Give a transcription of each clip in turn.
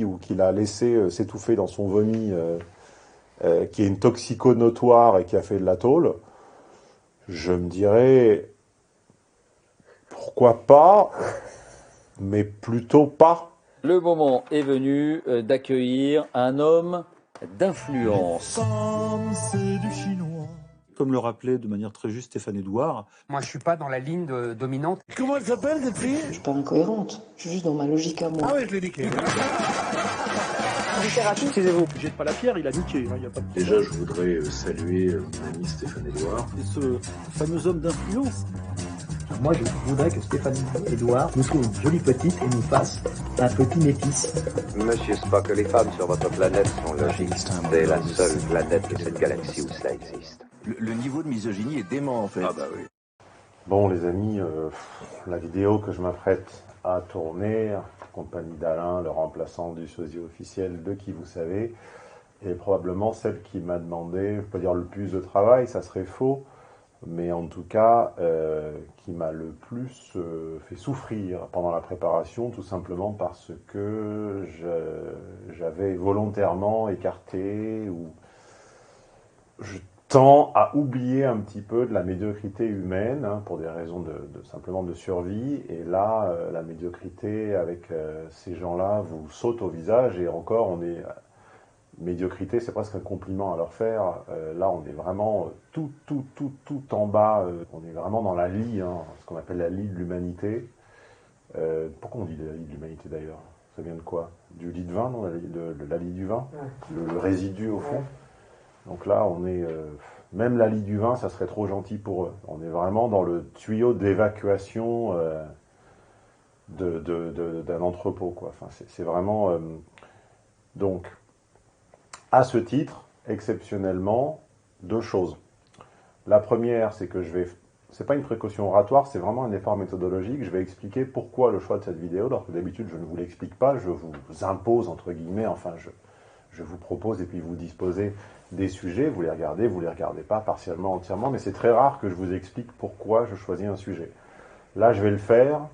ou qu'il a laissé s'étouffer dans son vomi, qui est une toxico notoire et qui a fait de la tôle, je me dirais pourquoi pas, mais plutôt pas. Le moment est venu d'accueillir un homme d'influence. C'est du chinois. Comme le rappelait de manière très juste Stéphane Edouard. Moi, je suis pas dans la ligne dominante. Comment elle s'appelle, cette fille? Je suis pas incohérente, je suis juste dans ma logique à moi. Ah ouais, je l'ai niqué. Excusez-vous, jette pas la pierre, il a niqué. Il y a pas de... Déjà, je voudrais saluer mon ami Stéphane Edouard. Et ce fameux homme d'influence. Moi, je voudrais que Stéphane Edouard nous trouve une jolie petite et nous fasse un petit métis. Monsieur Spock, les femmes sur votre planète sont logiques. C'est la seule planète de cette galaxie où cela existe. Le niveau de misogynie est dément, en fait. Ah bah oui. Bon, les amis, la vidéo que je m'apprête à tourner, en compagnie d'Alain, le remplaçant du sosie officiel de Qui vous savez, est probablement celle qui m'a demandé, je peux pas dire le plus de travail, ça serait faux, mais en tout cas, qui m'a le plus fait souffrir pendant la préparation, tout simplement parce que j'avais volontairement écarté ou je tend à oublier un petit peu de la médiocrité humaine, hein, pour des raisons simplement de survie. Et là, la médiocrité avec ces gens-là vous saute au visage. Et encore, médiocrité, c'est presque un compliment à leur faire. Là, on est vraiment tout en bas. On est vraiment dans la lie, hein, ce qu'on appelle la lie de l'humanité. Pourquoi on dit la lie de l'humanité d'ailleurs? Ça vient de quoi? Du lit de vin, non? La lie du vin, le résidu au fond. Donc là, on est... même la lie du vin, ça serait trop gentil pour eux. On est vraiment dans le tuyau d'évacuation d'un entrepôt, quoi. Enfin, c'est vraiment... Donc, à ce titre, exceptionnellement, deux choses. La première, c'est que c'est pas une précaution oratoire, c'est vraiment un effort méthodologique. Je vais expliquer pourquoi le choix de cette vidéo, alors que d'habitude, je ne vous l'explique pas, je vous impose, entre guillemets, enfin, je vous propose et puis vous disposez des sujets, vous les regardez pas, partiellement, entièrement, mais c'est très rare que je vous explique pourquoi je choisis un sujet. Là, je vais le faire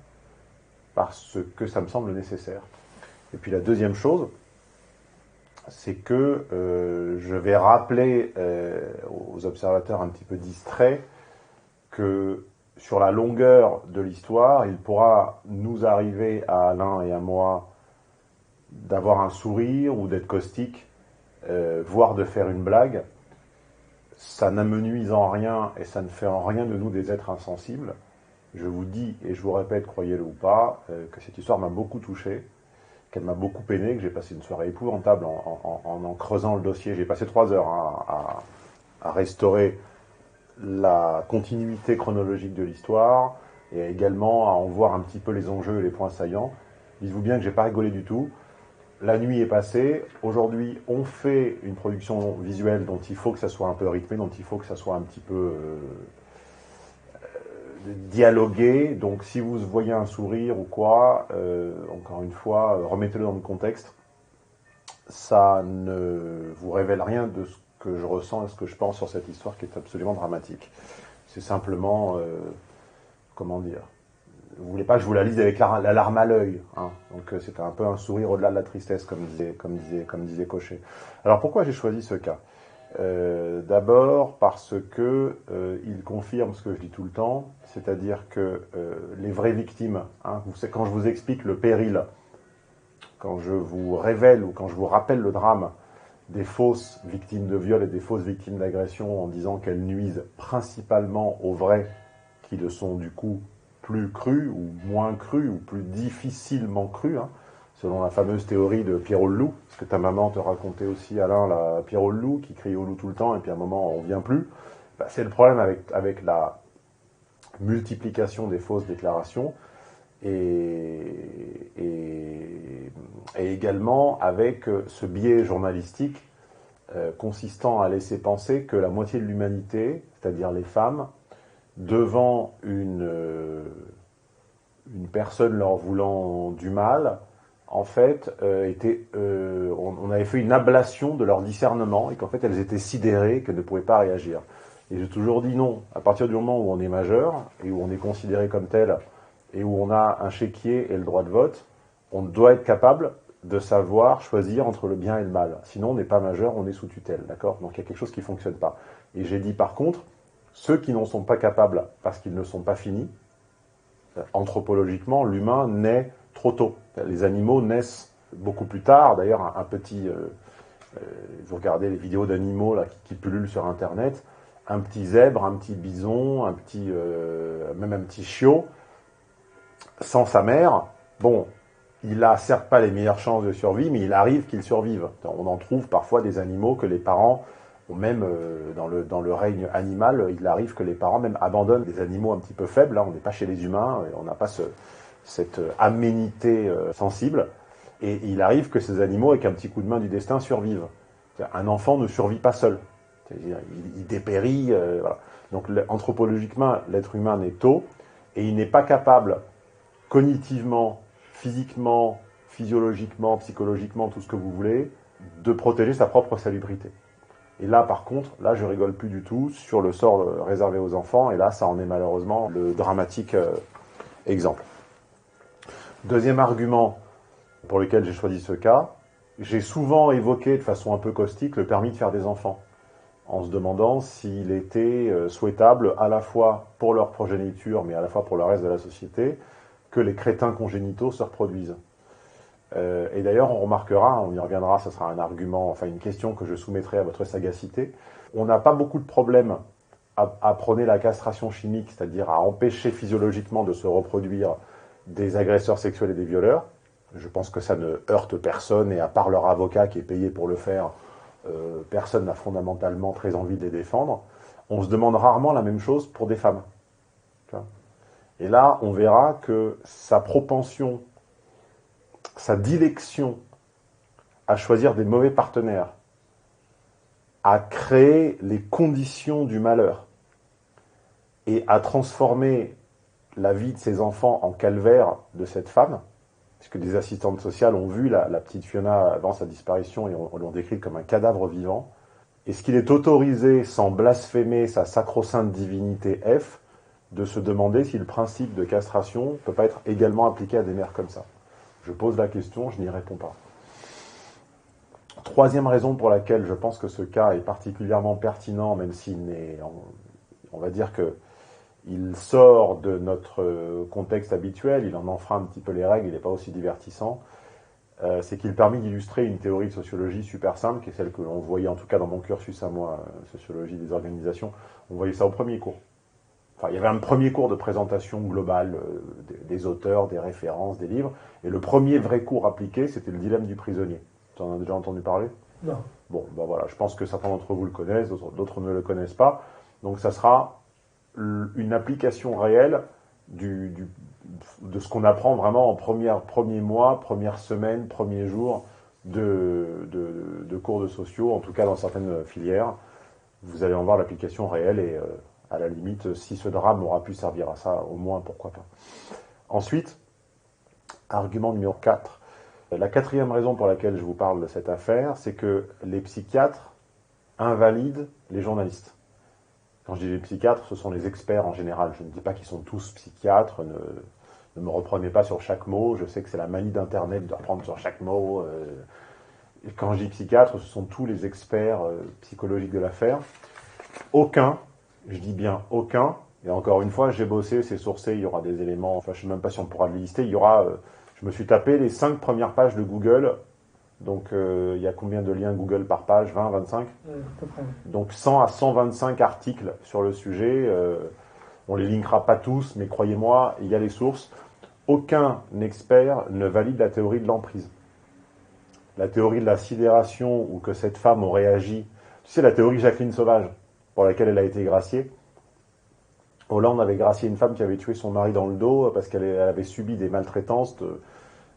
parce que ça me semble nécessaire. Et puis la deuxième chose, c'est que je vais rappeler aux observateurs un petit peu distraits que sur la longueur de l'histoire, il pourra nous arriver à Alain et à moi d'avoir un sourire ou d'être caustique, voire de faire une blague. Ça n'amenuise en rien et ça ne fait en rien de nous des êtres insensibles. Je vous dis et je vous répète, croyez-le ou pas, que cette histoire m'a beaucoup touché, qu'elle m'a beaucoup peiné, que j'ai passé une soirée épouvantable en creusant le dossier. J'ai passé 3 heures à restaurer la continuité chronologique de l'histoire et également à en voir un petit peu les enjeux et les points saillants. Dites-vous bien que j'ai pas rigolé du tout. La nuit est passée. Aujourd'hui, on fait une production visuelle dont il faut que ça soit un peu rythmé, dont il faut que ça soit un petit peu dialogué. Donc, si vous voyez un sourire ou quoi, encore une fois, remettez-le dans le contexte. Ça ne vous révèle rien de ce que je ressens et ce que je pense sur cette histoire qui est absolument dramatique. C'est simplement, comment dire, vous voulez pas que je vous la lise avec la larme à l'œil, hein. Donc c'était un peu un sourire au-delà de la tristesse, comme disait Cochet. Alors pourquoi j'ai choisi ce cas? D'abord parce que il confirme ce que je dis tout le temps, c'est-à-dire que les vraies victimes, hein, quand je vous explique le péril, quand je vous révèle ou quand je vous rappelle le drame des fausses victimes de viol et des fausses victimes d'agression en disant qu'elles nuisent principalement aux vraies qui le sont du coup plus crus ou moins crus ou plus difficilement crus, hein, selon la fameuse théorie de Pierrot le loup, ce que ta maman te racontait aussi, Alain, la Pierrot le loup qui crie au loup tout le temps et puis à un moment on vient plus. Bah, c'est le problème avec la multiplication des fausses déclarations et également avec ce biais journalistique consistant à laisser penser que la moitié de l'humanité, c'est-à-dire les femmes, devant une personne leur voulant du mal, en fait, on avait fait une ablation de leur discernement et qu'en fait elles étaient sidérées, qu'elles ne pouvaient pas réagir. Et j'ai toujours dit non, à partir du moment où on est majeur et où on est considéré comme tel et où on a un chéquier et le droit de vote, on doit être capable de savoir choisir entre le bien et le mal. Sinon, on n'est pas majeur, on est sous tutelle, d'accord? Donc il y a quelque chose qui ne fonctionne pas. Et j'ai dit par contre, ceux qui n'en sont pas capables parce qu'ils ne sont pas finis, anthropologiquement, l'humain naît trop tôt. Les animaux naissent beaucoup plus tard. D'ailleurs, un petit... vous regardez les vidéos d'animaux là, qui pullulent sur Internet, un petit zèbre, un petit bison, même un petit chiot, sans sa mère, bon, il n'a certes pas les meilleures chances de survie, mais il arrive qu'il survive. On en trouve parfois des animaux que les parents, ou même dans le règne animal, il arrive que les parents même abandonnent des animaux un petit peu faibles. Là, on n'est pas chez les humains, on n'a pas cette aménité sensible. Et il arrive que ces animaux, avec un petit coup de main du destin, survivent. Un enfant ne survit pas seul. C'est-à-dire, il dépérit. Voilà. Donc, anthropologiquement, l'être humain naît tôt, et il n'est pas capable, cognitivement, physiquement, physiologiquement, psychologiquement, tout ce que vous voulez, de protéger sa propre salubrité. Et là, par contre, là, je rigole plus du tout sur le sort réservé aux enfants, et là, ça en est malheureusement le dramatique exemple. Deuxième argument pour lequel j'ai choisi ce cas, j'ai souvent évoqué de façon un peu caustique le permis de faire des enfants, en se demandant s'il était souhaitable à la fois pour leur progéniture, mais à la fois pour le reste de la société, que les crétins congénitaux se reproduisent. Et d'ailleurs, on remarquera, on y reviendra, ce sera un argument, enfin une question que je soumettrai à votre sagacité. On n'a pas beaucoup de problèmes à prôner la castration chimique, c'est-à-dire à empêcher physiologiquement de se reproduire des agresseurs sexuels et des violeurs. Je pense que ça ne heurte personne, et à part leur avocat qui est payé pour le faire, personne n'a fondamentalement très envie de les défendre. On se demande rarement la même chose pour des femmes. Et là, on verra que sa propension, sa dilection à choisir des mauvais partenaires, à créer les conditions du malheur et à transformer la vie de ses enfants en calvaire de cette femme, puisque des assistantes sociales ont vu la petite Fiona avant sa disparition et on l'ont décrite comme un cadavre vivant. Est-ce qu'il est autorisé, sans blasphémer sa sacro-sainte divinité F, de se demander si le principe de castration ne peut pas être également appliqué à des mères comme ça? Je pose la question, je n'y réponds pas. Troisième raison pour laquelle je pense que ce cas est particulièrement pertinent, même s'il n'est, on va dire que il sort de notre contexte habituel, il en enfreint un petit peu les règles, il n'est pas aussi divertissant, c'est qu'il permet d'illustrer une théorie de sociologie super simple, qui est celle que l'on voyait en tout cas dans mon cursus à moi, sociologie des organisations, on voyait ça au premier cours. Enfin, il y avait un premier cours de présentation globale des auteurs, des références, des livres, et le premier vrai cours appliqué, c'était le dilemme du prisonnier. Tu en as déjà entendu parler? Non. Bon, ben voilà, je pense que certains d'entre vous le connaissent, d'autres ne le connaissent pas, donc ça sera une application réelle de ce qu'on apprend vraiment en premier mois, première semaine, premier jour de cours de sociaux, en tout cas dans certaines filières. Vous allez en voir l'application réelle et à la limite, si ce drame aura pu servir à ça, au moins, pourquoi pas. Ensuite, argument numéro 4. La quatrième raison pour laquelle je vous parle de cette affaire, c'est que les psychiatres invalident les journalistes. Quand je dis les psychiatres, ce sont les experts en général. Je ne dis pas qu'ils sont tous psychiatres, ne me reprenez pas sur chaque mot. Je sais que c'est la manie d'Internet de reprendre sur chaque mot. Et quand je dis psychiatre, ce sont tous les experts psychologiques de l'affaire. Aucun, je dis bien aucun, et encore une fois, j'ai bossé, c'est sourcé, il y aura des éléments, enfin je ne sais même pas si on pourra les lister, il y aura, je me suis tapé les 5 premières pages de Google. Donc, il y a combien de liens Google par page? 20, 25 à peu près. Donc, 100 à 125 articles sur le sujet. On les linkera pas tous, mais croyez-moi, il y a les sources. Aucun expert ne valide la théorie de l'emprise. La théorie de la sidération, ou que cette femme aurait agi. Tu sais, la théorie Jacqueline Sauvage, pour laquelle elle a été graciée. Hollande avait gracié une femme qui avait tué son mari dans le dos parce qu'elle avait subi des maltraitances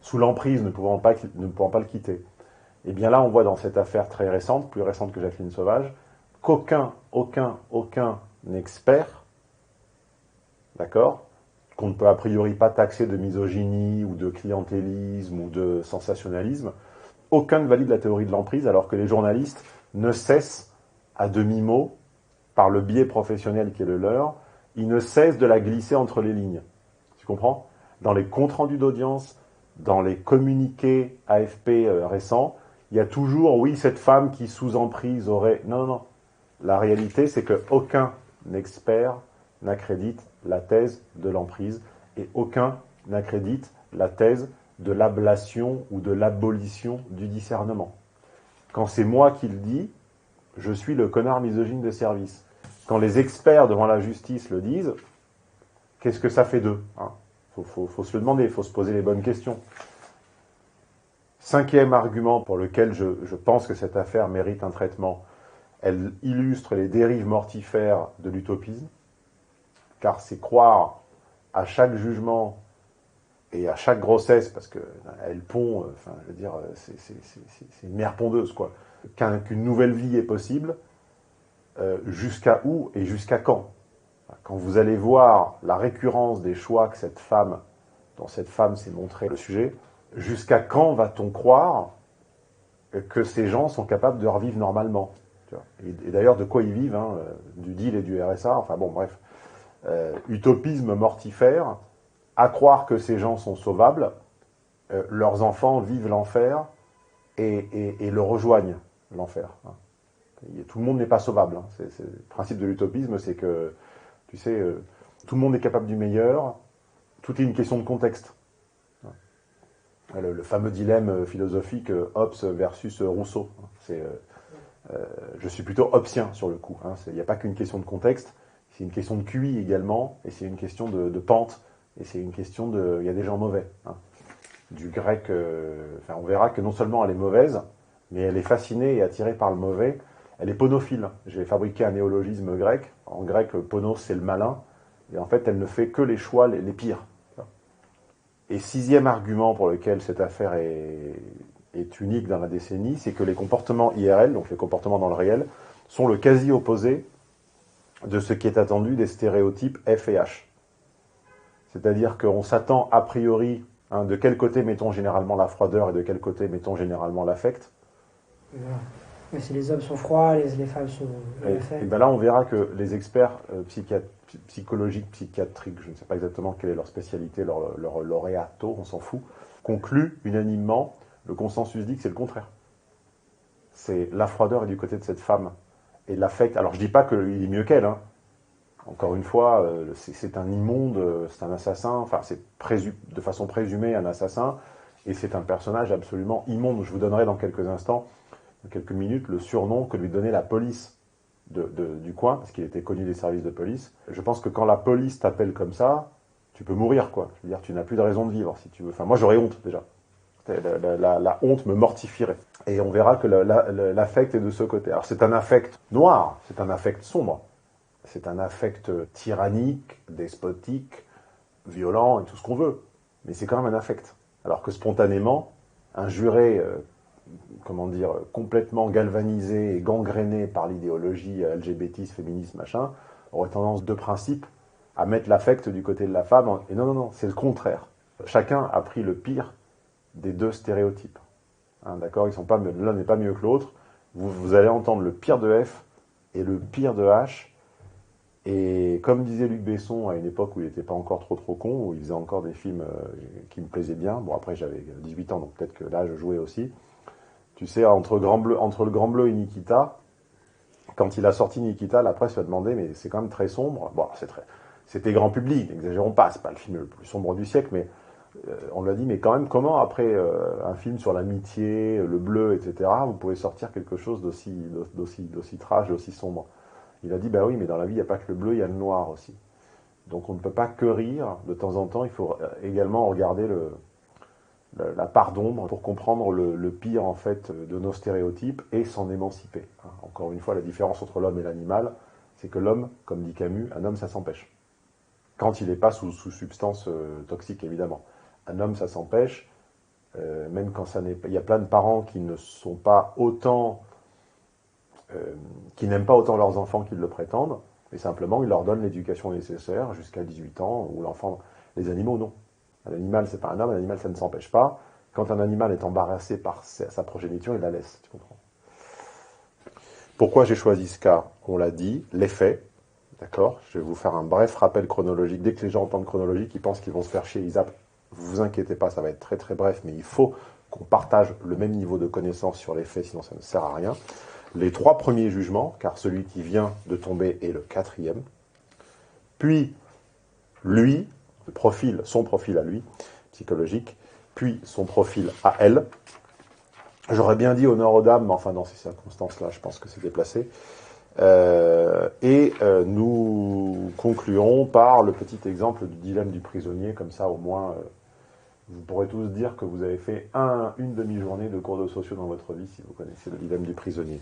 sous l'emprise, ne pouvant pas le quitter. Et bien là, on voit dans cette affaire très récente, plus récente que Jacqueline Sauvage, qu'aucun expert, d'accord, qu'on ne peut a priori pas taxer de misogynie ou de clientélisme ou de sensationnalisme, aucun ne valide la théorie de l'emprise, alors que les journalistes ne cessent, à demi-mot, par le biais professionnel qui est le leur, ils ne cessent de la glisser entre les lignes. Tu comprends? Dans les comptes rendus d'audience, dans les communiqués AFP récents, il y a toujours, oui, cette femme qui sous emprise aurait... Non, non, non. La réalité, c'est qu'aucun expert n'accrédite la thèse de l'emprise et aucun n'accrédite la thèse de l'ablation ou de l'abolition du discernement. Quand c'est moi qui le dis, je suis le connard misogyne de service. Quand les experts devant la justice le disent, qu'est-ce que ça fait d'eux, hein? Faut se le demander, il faut se poser les bonnes questions. Cinquième argument pour lequel je pense que cette affaire mérite un traitement, elle illustre les dérives mortifères de l'utopisme, car c'est croire à chaque jugement et à chaque grossesse, parce qu'elle pond, enfin, je veux dire, c'est une mère pondeuse, quoi, qu'une nouvelle vie est possible, jusqu'à où et jusqu'à quand? Quand vous allez voir la récurrence des choix que cette femme, dont cette femme s'est montré le sujet, jusqu'à quand va-t-on croire que ces gens sont capables de revivre normalement? Et d'ailleurs, de quoi ils vivent, hein, du deal et du RSA, enfin bon, bref. Utopisme mortifère, à croire que ces gens sont sauvables, leurs enfants vivent l'enfer et le rejoignent, l'enfer. Hein. Tout le monde n'est pas sauvable. Hein. Le principe de l'utopisme, c'est que, tu sais, tout le monde est capable du meilleur, tout est une question de contexte. Le fameux dilemme philosophique Hobbes versus Rousseau. Je suis plutôt hobbesien sur le coup. Hein. Il n'y a pas qu'une question de contexte, c'est une question de QI également, et c'est une question de pente, et c'est une question de... Il y a des gens mauvais. Hein. Du grec, on verra que non seulement elle est mauvaise, mais elle est fascinée et attirée par le mauvais. Elle est ponophile. J'ai fabriqué un néologisme grec. En grec, ponos, c'est le malin. Et en fait, elle ne fait que les choix les pires. Et sixième argument pour lequel cette affaire est unique dans la décennie, c'est que les comportements IRL, donc les comportements dans le réel, sont le quasi-opposé de ce qui est attendu des stéréotypes F et H. C'est-à-dire qu'on s'attend a priori, hein, de quel côté mettons généralement la froideur et de quel côté mettons généralement l'affect. Mais si les hommes sont froids, les femmes sont... Et bien là, on verra que les experts psychologiques, psychiatriques, je ne sais pas exactement quelle est leur spécialité, leur lauréato, on s'en fout, concluent unanimement, le consensus dit que c'est le contraire. C'est la froideur est du côté de cette femme. Et l'affect, alors je dis pas qu'il est mieux qu'elle, hein. Encore une fois, c'est un immonde, c'est un assassin, enfin c'est de façon présumée un assassin, et c'est un personnage absolument immonde. Je vous donnerai dans quelques instants, dans quelques minutes, le surnom que lui donnait la police du coin, parce qu'il était connu des services de police. Je pense que quand la police t'appelle comme ça, tu peux mourir, quoi. Je veux dire, tu n'as plus de raison de vivre, si tu veux. Enfin, moi j'aurais honte, déjà. La honte me mortifierait. Et on verra que l'affect est de ce côté. Alors c'est un affect noir, c'est un affect sombre, c'est un affect tyrannique, despotique, violent et tout ce qu'on veut. Mais c'est quand même un affect. Alors que spontanément, un juré, complètement galvanisé et gangréné par l'idéologie LGBTiste, féministe, machin, aurait tendance de principe à mettre l'affect du côté de la femme. Et non, c'est le contraire. Chacun a pris le pire des deux stéréotypes. Hein, d'accord, l'un n'est pas mieux que l'autre. Vous allez entendre le pire de F et le pire de H. Et comme disait Luc Besson à une époque où il n'était pas encore trop con, où il faisait encore des films qui me plaisaient bien, bon après j'avais 18 ans, donc peut-être que là je jouais aussi. Tu sais, entre le Grand Bleu et Nikita, quand il a sorti Nikita, la presse lui a demandé, mais c'est quand même très sombre. Bon, c'était grand public, n'exagérons pas, c'est pas le film le plus sombre du siècle, mais on lui a dit, mais quand même, comment après un film sur l'amitié, le bleu, etc., vous pouvez sortir quelque chose d'aussi trash, d'aussi sombre? Il a dit, bah oui, mais dans la vie, il n'y a pas que le bleu, il y a le noir aussi. Donc on ne peut pas que rire, de temps en temps, il faut également regarder la part d'ombre pour comprendre le pire, en fait, de nos stéréotypes et s'en émanciper. Hein. Encore une fois, la différence entre l'homme et l'animal, c'est que l'homme, comme dit Camus, un homme, ça s'empêche. Quand il n'est pas sous substance toxique, évidemment. Un homme, ça s'empêche, même quand ça n'est pas... Il y a plein de parents qui ne sont pas autant... qui n'aiment pas autant leurs enfants qu'ils le prétendent, mais simplement, ils leur donnent l'éducation nécessaire jusqu'à 18 ans, où l'enfant... Les animaux, non. Un animal, c'est pas un homme, un animal, ça ne s'empêche pas. Quand un animal est embarrassé par sa progéniture, il la laisse, tu comprends. Pourquoi j'ai choisi ce cas? On l'a dit, les faits, d'accord? Je vais vous faire un bref rappel chronologique. Dès que les gens entendent chronologique, ils pensent qu'ils vont se faire chier, ils zappent. vous inquiétez pas, ça va être très très bref, mais il faut qu'on partage le même niveau de connaissance sur les faits, sinon ça ne sert à rien. Les 3 premiers jugements, car celui qui vient de tomber est le 4e, puis lui, son profil à lui, psychologique, puis son profil à elle. J'aurais bien dit honneur aux dames, mais enfin dans ces circonstances-là, je pense que c'est déplacé. Nous concluons par le petit exemple du dilemme du prisonnier, comme ça au moins vous pourrez tous dire que vous avez fait une demi-journée de cours de sociaux dans votre vie si vous connaissez le dilemme du prisonnier.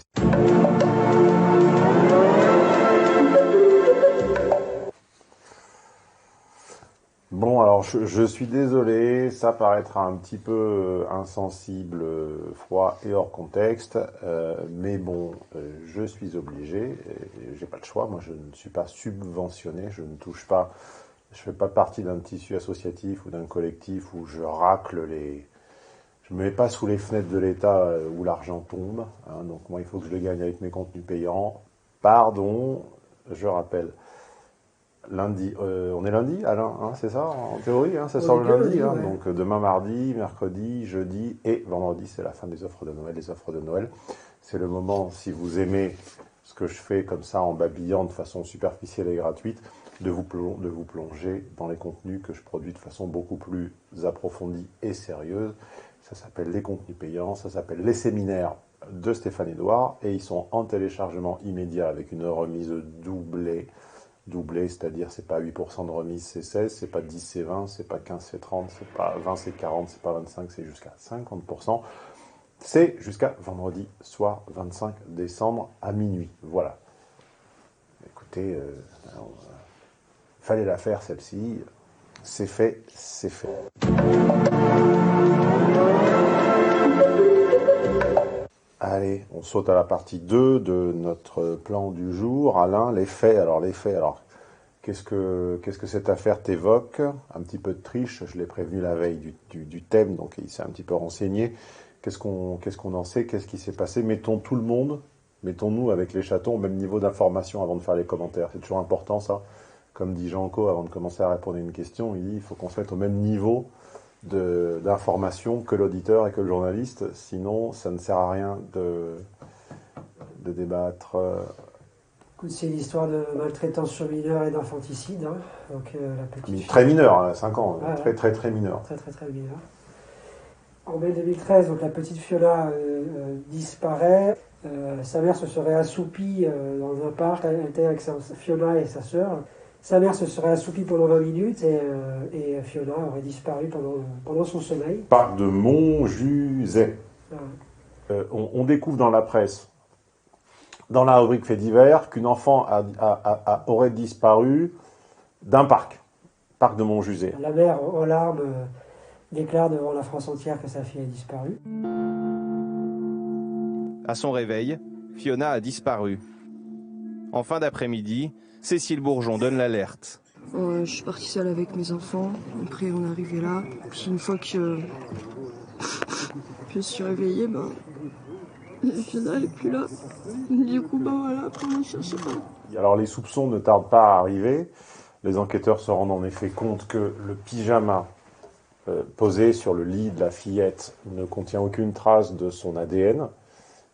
Bon, alors je suis désolé, ça paraîtra un petit peu insensible, froid et hors contexte, mais bon, je suis obligé, j'ai pas le choix, moi je ne suis pas subventionné, je ne touche pas, je fais pas partie d'un tissu associatif ou d'un collectif où je racle je me mets pas sous les fenêtres de l'État où l'argent tombe, hein, donc moi il faut que je le gagne avec mes contenus payants. Pardon, je rappelle. Lundi, on est lundi, Alain, hein, c'est ça, en théorie, hein, ça sort le lundi, hein, ouais. Donc demain mardi, mercredi, jeudi et vendredi, c'est la fin des offres de Noël. Les offres de Noël, c'est le moment, si vous aimez ce que je fais comme ça en babillant de façon superficielle et gratuite, de vous plonger dans les contenus que je produis de façon beaucoup plus approfondie et sérieuse. Ça s'appelle les contenus payants, ça s'appelle les séminaires de Stéphane Edouard et ils sont en téléchargement immédiat avec une remise doublée, c'est-à-dire c'est pas 8% de remise, c'est 16, c'est pas 10, c'est 20, c'est pas 15, c'est 30, c'est pas 20, c'est 40, c'est pas 25, c'est jusqu'à 50%. C'est jusqu'à vendredi soir 25 décembre à minuit. Voilà. Écoutez, fallait la faire celle-ci. C'est fait, c'est fait. Allez, on saute à la partie 2 de notre plan du jour. Alain, les faits. Alors, qu'est-ce que cette affaire t'évoque? Un petit peu de triche, je l'ai prévenu la veille du thème, donc il s'est un petit peu renseigné. Qu'est-ce qu'on en sait? Qu'est-ce qui s'est passé? Mettons-nous avec les chatons au même niveau d'information avant de faire les commentaires. C'est toujours important, ça. Comme dit Jean-Co, avant de commencer à répondre à une question, il dit il faut qu'on se mette au même niveau d'information que l'auditeur et que le journaliste, sinon ça ne sert à rien de débattre. C'est l'histoire de maltraitance sur mineurs et d'infanticide. Hein. Donc, la petite très mineur, 5 ans, ah, très mineur. Très mineur. En mai 2013, donc, la petite Fiona disparaît. Sa mère se serait assoupie dans un parc. Elle était avec Fiona et sa sœur. Sa mère se serait assoupie pendant 20 minutes et Fiona aurait disparu pendant son sommeil. Parc de Montjuset. Ah. On découvre dans la presse, dans la rubrique faits divers, qu'une enfant aurait disparu d'un parc de Montjuset. La mère, en larmes, déclare devant la France entière que sa fille a disparu. À son réveil, Fiona a disparu. En fin d'après-midi, Cécile Bourgeon donne l'alerte. Je suis partie seule avec mes enfants. Après, on est arrivé là. Puis une fois que je suis réveillée, Fiona, elle n'est plus là. Du coup, voilà, après, on ne cherche pas. Alors, les soupçons ne tardent pas à arriver. Les enquêteurs se rendent en effet compte que le pyjama posé sur le lit de la fillette ne contient aucune trace de son ADN,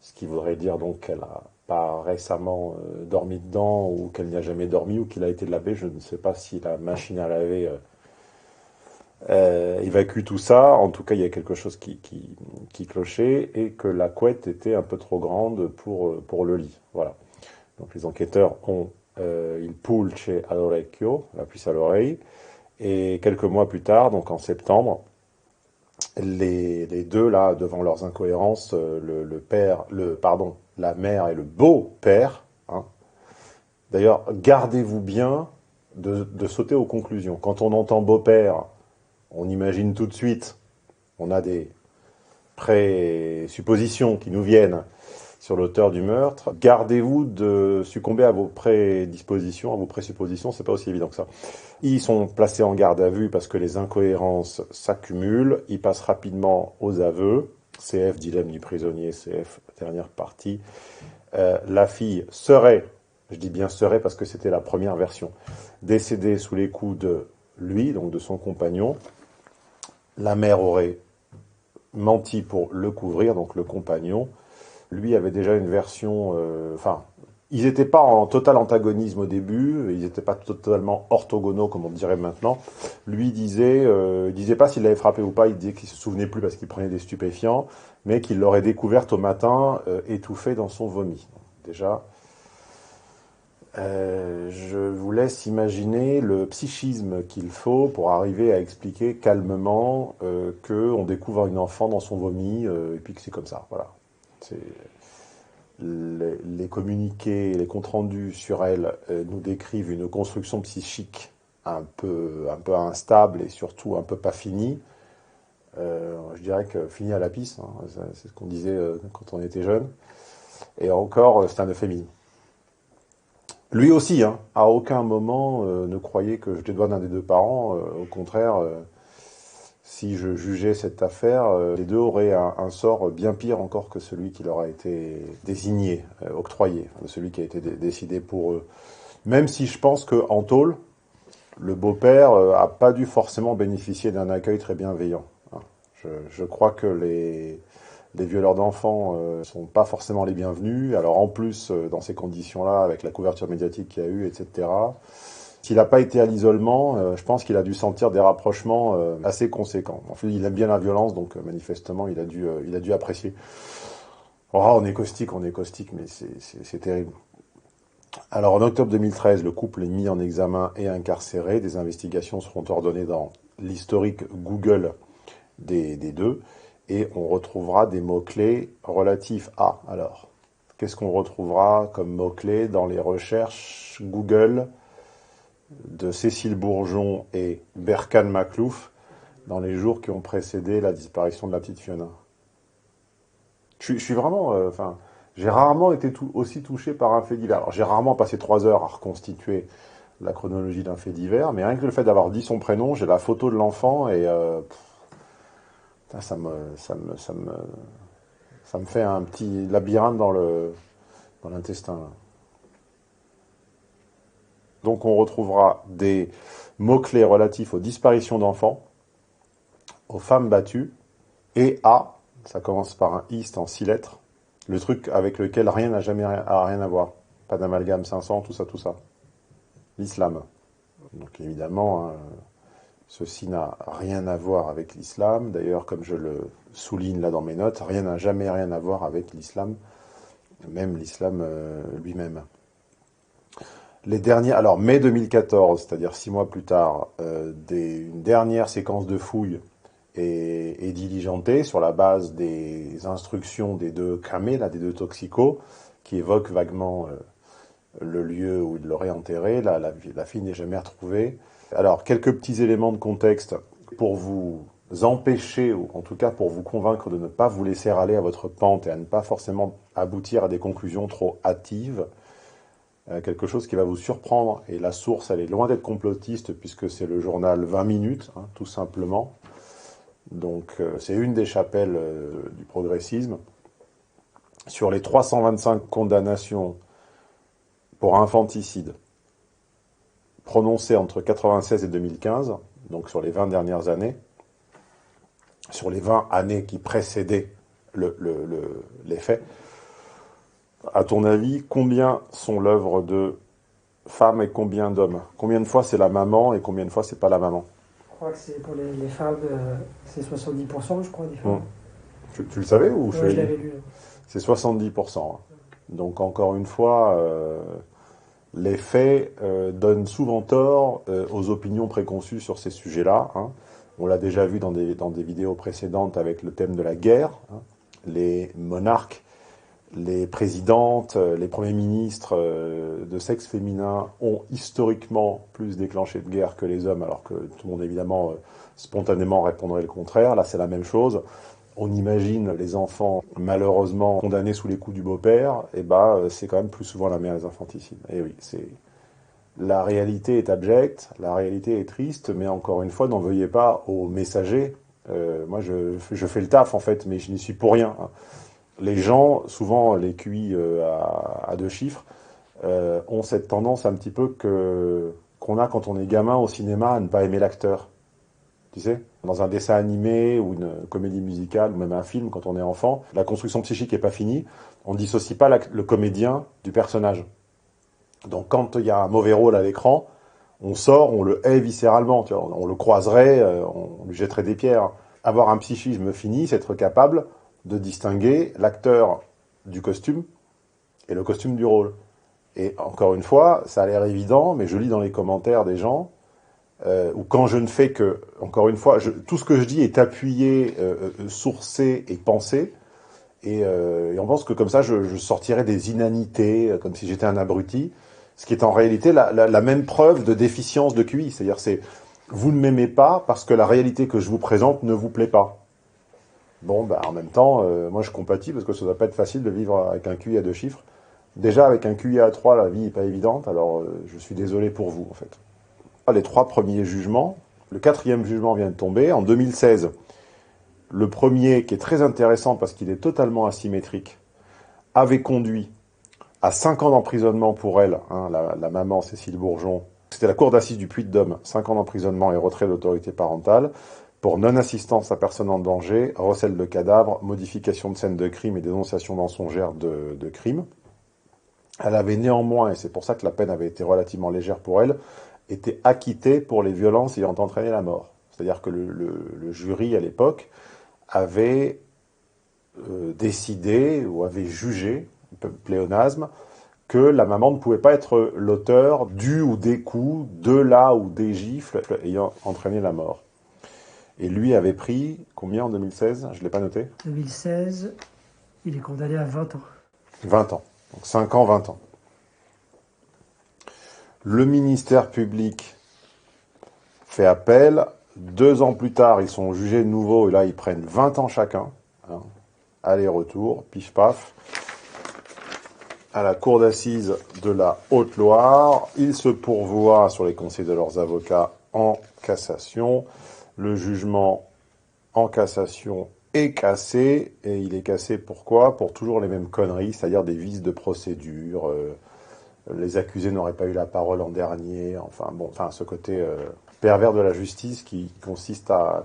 ce qui voudrait dire donc qu'elle a pas récemment dormi dedans ou qu'elle n'y a jamais dormi ou qu'il a été lavé. Je ne sais pas si la machine à laver évacue tout ça. En tout cas, il y a quelque chose qui clochait et que la couette était un peu trop grande pour le lit. Voilà. Donc les enquêteurs ont il pulce all'orecchio, la puce à l'oreille, et quelques mois plus tard, donc en septembre, les deux là devant leurs incohérences, la mère et le beau-père. Hein. D'ailleurs, gardez-vous bien de sauter aux conclusions. Quand on entend beau-père, on imagine tout de suite, on a des présuppositions qui nous viennent sur l'auteur du meurtre. Gardez-vous de succomber à vos prédispositions, à vos présuppositions, c'est pas aussi évident que ça. Ils sont placés en garde à vue parce que les incohérences s'accumulent. Ils passent rapidement aux aveux. CF, dilemme du prisonnier, CF, dernière partie. La fille serait, je dis bien serait parce que c'était la première version, décédée sous les coups de lui, donc de son compagnon. la mère aurait menti pour le couvrir, donc le compagnon. Lui avait déjà une version... ils n'étaient pas en total antagonisme au début, ils n'étaient pas totalement orthogonaux comme on dirait maintenant. Lui disait pas s'il l'avait frappé ou pas, il disait qu'il se souvenait plus parce qu'il prenait des stupéfiants, mais qu'il l'aurait découverte au matin étouffée dans son vomi. Déjà, je vous laisse imaginer le psychisme qu'il faut pour arriver à expliquer calmement qu'on découvre une enfant dans son vomi et puis que c'est comme ça. Voilà. Les communiqués, les comptes rendus sur elle nous décrivent une construction psychique un peu instable et surtout un peu pas finie. Je dirais que finie à la pisse, hein, c'est ce qu'on disait quand on était jeune. Et encore, c'est un euphémisme. Lui aussi, hein, à aucun moment ne croyait que je dédouane un des deux parents. Au contraire, si je jugeais cette affaire, les deux auraient un sort bien pire encore que celui qui leur a été désigné, octroyé, celui qui a été décidé pour eux. Même si je pense qu'en tôle, le beau-père a pas dû forcément bénéficier d'un accueil très bienveillant. Je crois que les violeurs d'enfants sont pas forcément les bienvenus. Alors en plus, dans ces conditions-là, avec la couverture médiatique qu'il y a eu, etc., s'il n'a pas été à l'isolement, je pense qu'il a dû sentir des rapprochements assez conséquents. En fait, il aime bien la violence, donc manifestement, il a dû apprécier. Oh, on est caustique, mais c'est terrible. Alors, en octobre 2013, le couple est mis en examen et incarcéré. Des investigations seront ordonnées dans l'historique Google des deux. Et on retrouvera des mots-clés relatifs à. Alors, qu'est-ce qu'on retrouvera comme mots-clés dans les recherches Google de Cécile Bourgeon et Berkane Makhlouf dans les jours qui ont précédé la disparition de la petite Fiona? Je suis vraiment... j'ai rarement été aussi touché par un fait divers. Alors, j'ai rarement passé 3 heures à reconstituer la chronologie d'un fait divers, mais rien que le fait d'avoir dit son prénom, j'ai la photo de l'enfant et... ça me fait un petit labyrinthe dans l'intestin. Là. Donc on retrouvera des mots-clés relatifs aux disparitions d'enfants, aux femmes battues, et à, ça commence par un I, c'est en 6 lettres, le truc avec lequel rien n'a jamais rien à voir. Pas d'amalgame 500, tout ça. L'islam. Donc évidemment... ceci n'a rien à voir avec l'islam. D'ailleurs, comme je le souligne là dans mes notes, rien n'a jamais rien à voir avec l'islam, même l'islam lui-même. Les derniers, alors mai 2014, c'est-à-dire 6 mois plus tard, une dernière séquence de fouilles est diligentée sur la base des instructions des deux camés, là, des deux toxicos, qui évoquent vaguement le lieu où il l'aurait enterré. La fille n'est jamais retrouvée. Alors, quelques petits éléments de contexte pour vous empêcher, ou en tout cas pour vous convaincre de ne pas vous laisser aller à votre pente et à ne pas forcément aboutir à des conclusions trop hâtives. Quelque chose qui va vous surprendre, et la source, elle est loin d'être complotiste, puisque c'est le journal 20 minutes, hein, tout simplement. Donc, c'est une des chapelles du progressisme. Sur les 325 condamnations pour infanticide prononcées entre 1996 et 2015, donc sur les 20 dernières années, sur les 20 années qui précédaient les faits, à ton avis, combien sont l'œuvre de femmes et combien d'hommes? Combien de fois c'est la maman et combien de fois c'est pas la maman? Je crois que c'est pour les femmes, c'est 70%, je crois, des femmes. Tu le savais ou ouais, je l'avais lu. C'est 70%. Donc encore une fois, les faits donnent souvent tort aux opinions préconçues sur ces sujets-là. Hein. On l'a déjà vu dans des vidéos précédentes avec le thème de la guerre. Hein. Les monarques, les présidentes, les premiers ministres de sexe féminin ont historiquement plus déclenché de guerre que les hommes, alors que tout le monde évidemment spontanément répondrait le contraire. Là, c'est la même chose. On imagine les enfants malheureusement condamnés sous les coups du beau-père, et c'est quand même plus souvent la mère des infanticides. Et oui, la réalité est abjecte, la réalité est triste, mais encore une fois, n'en veuillez pas aux messagers. Moi, je fais le taf en fait, mais je n'y suis pour rien. Les gens, souvent les QI à 2 chiffres, ont cette tendance un petit peu qu'on a quand on est gamin au cinéma à ne pas aimer l'acteur. Tu sais, dans un dessin animé ou une comédie musicale ou même un film, quand on est enfant, la construction psychique n'est pas finie. On ne dissocie pas le comédien du personnage. Donc quand il y a un mauvais rôle à l'écran, on sort, on le hait viscéralement. Tu vois, on le croiserait, on lui jetterait des pierres. Avoir un psychisme fini, c'est être capable de distinguer l'acteur du costume et le costume du rôle. Et encore une fois, ça a l'air évident, mais je lis dans les commentaires des gens, ou quand je ne fais que, encore une fois, tout ce que je dis est appuyé, sourcé et pensé, et on pense que comme ça, je sortirais des inanités, comme si j'étais un abruti, ce qui est en réalité la même preuve de déficience de QI. C'est-à-dire, vous ne m'aimez pas parce que la réalité que je vous présente ne vous plaît pas. Bon, bah, en même temps, moi je compatis parce que ça ne doit pas être facile de vivre avec un QI à 2 chiffres. Déjà, avec un QI à 3, la vie n'est pas évidente, alors je suis désolé pour vous, en fait. Les 3 premiers jugements, le 4e jugement vient de tomber. En 2016, le premier, qui est très intéressant parce qu'il est totalement asymétrique, avait conduit à 5 ans d'emprisonnement pour elle, hein, la maman Cécile Bourgeon. C'était la cour d'assises du Puy-de-Dôme, 5 ans d'emprisonnement et retrait d'autorité parentale, pour non-assistance à personne en danger, recel de cadavres, modification de scène de crime et dénonciation mensongère de crime. Elle avait néanmoins, et c'est pour ça que la peine avait été relativement légère pour elle, été acquittée pour les violences ayant entraîné la mort. C'est-à-dire que le jury, à l'époque, avait décidé, ou avait jugé, pléonasme, que la maman ne pouvait pas être l'auteur du ou des coups, de la ou des gifles ayant entraîné la mort. Et lui avait pris combien en 2016? Je ne l'ai pas noté. 2016, il est condamné à 20 ans. 20 ans. Donc 5 ans, 20 ans. Le ministère public fait appel. 2 ans plus tard, ils sont jugés de nouveau. Et là, ils prennent 20 ans chacun. Hein. Aller-retour, pif-paf. À la cour d'assises de la Haute-Loire. Ils se pourvoient sur les conseils de leurs avocats en cassation. Le jugement en cassation est cassé. Et il est cassé pourquoi? Pour toujours les mêmes conneries, c'est-à-dire des vices de procédure. Les accusés n'auraient pas eu la parole en dernier. Enfin, ce côté pervers de la justice qui consiste à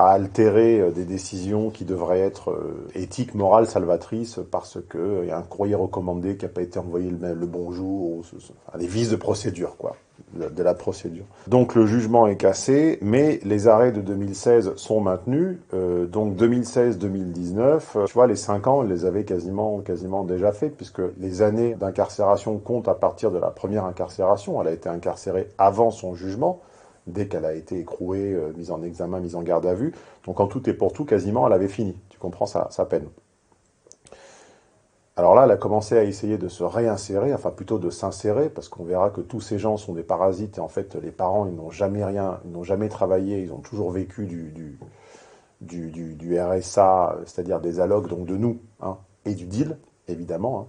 altérer des décisions qui devraient être éthiques, morales, salvatrices, parce que y a un courrier recommandé qui n'a pas été envoyé le bon jour, des vices de procédure, quoi, de la procédure. Donc le jugement est cassé, mais les arrêts de 2016 sont maintenus. Donc 2016-2019, tu vois, les 5 ans, ils les avaient quasiment déjà fait, puisque les années d'incarcération comptent à partir de la première incarcération. Elle a été incarcérée avant son jugement, dès qu'elle a été écrouée, mise en examen, mise en garde à vue. Donc en tout et pour tout, quasiment, elle avait fini. Tu comprends sa peine. Alors là, elle a commencé à essayer de se réinsérer, enfin plutôt de s'insérer, parce qu'on verra que tous ces gens sont des parasites, et en fait, les parents, ils n'ont jamais travaillé, ils ont toujours vécu du RSA, c'est-à-dire des allocs, donc de nous, hein, et du deal, évidemment, hein.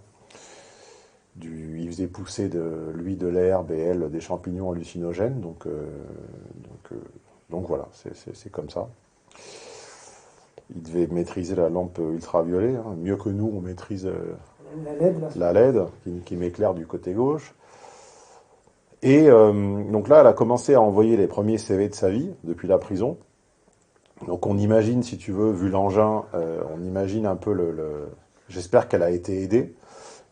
Ils faisaient pousser lui de l'herbe et elle des champignons hallucinogènes, donc voilà, c'est comme ça. Ils devaient maîtriser la lampe ultraviolet, hein, mieux que nous, on maîtrise la LED qui m'éclaire du côté gauche. Et donc là, elle a commencé à envoyer les premiers CV de sa vie depuis la prison. Donc on imagine, si tu veux, vu l'engin, on imagine un peu J'espère qu'elle a été aidée.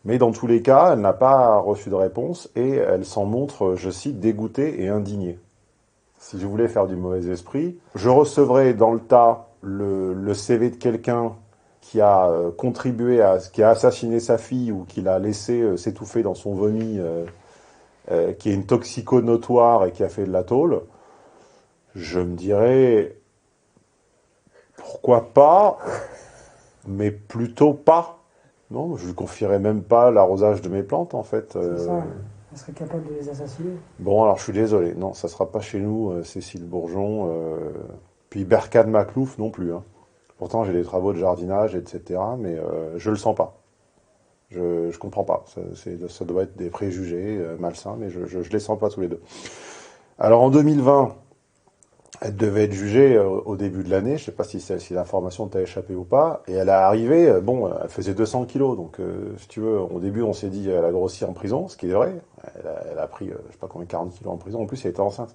Mais dans tous les cas, elle n'a pas reçu de réponse et elle s'en montre, je cite, dégoûtée et indignée. Si je voulais faire du mauvais esprit, je recevrais dans le tas le CV de quelqu'un qui a contribué qui a assassiné sa fille ou qui l'a laissé s'étouffer dans son vomi, qui est une toxico notoire et qui a fait de la tôle. Je me dirais, pourquoi pas, mais plutôt pas. Non, je ne lui confierais même pas l'arrosage de mes plantes, en fait. C'est ça, elle serait capable de les assassiner. Bon, alors je suis désolé. Non, ça ne sera pas chez nous, Cécile Bourgeon. Puis Berkane Maclouf non plus. Hein. Pourtant, j'ai des travaux de jardinage, etc. Mais je ne le sens pas. Je ne comprends pas. Ça doit être des préjugés malsains, mais je ne les sens pas tous les deux. Alors en 2020... elle devait être jugée au début de l'année, je ne sais pas si l'information t'a échappé ou pas, et elle est arrivée, elle faisait 200 kilos, donc si tu veux, au début on s'est dit elle a grossi en prison, ce qui est vrai, elle a pris, je sais pas combien, 40 kilos en prison, en plus elle était enceinte.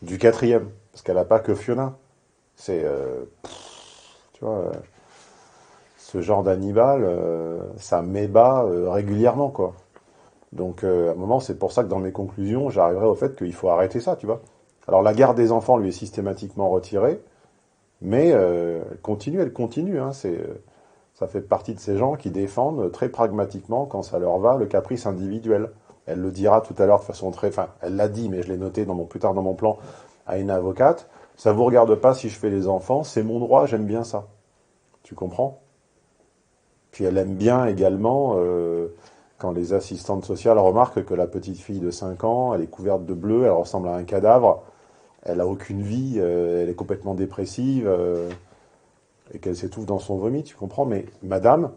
Du 4e. Parce qu'elle n'a pas que Fiona. C'est, tu vois, ce genre d'animal, ça m'ébat régulièrement, quoi. Donc, à un moment, c'est pour ça que dans mes conclusions, j'arriverai au fait qu'il faut arrêter ça, tu vois. Alors, la garde des enfants lui est systématiquement retirée, mais elle continue. Hein, ça fait partie de ces gens qui défendent très pragmatiquement, quand ça leur va, le caprice individuel. Elle le dira tout à l'heure de façon très... Enfin, elle l'a dit, mais je l'ai noté plus tard dans mon plan, à une avocate. Ça vous regarde pas si je fais les enfants, c'est mon droit, j'aime bien ça. Tu comprends? Puis elle aime bien également quand les assistantes sociales remarquent que la petite fille de 5 ans, elle est couverte de bleu, elle ressemble à un cadavre, elle a aucune vie, elle est complètement dépressive, et qu'elle s'étouffe dans son vomi, tu comprends? Mais madame,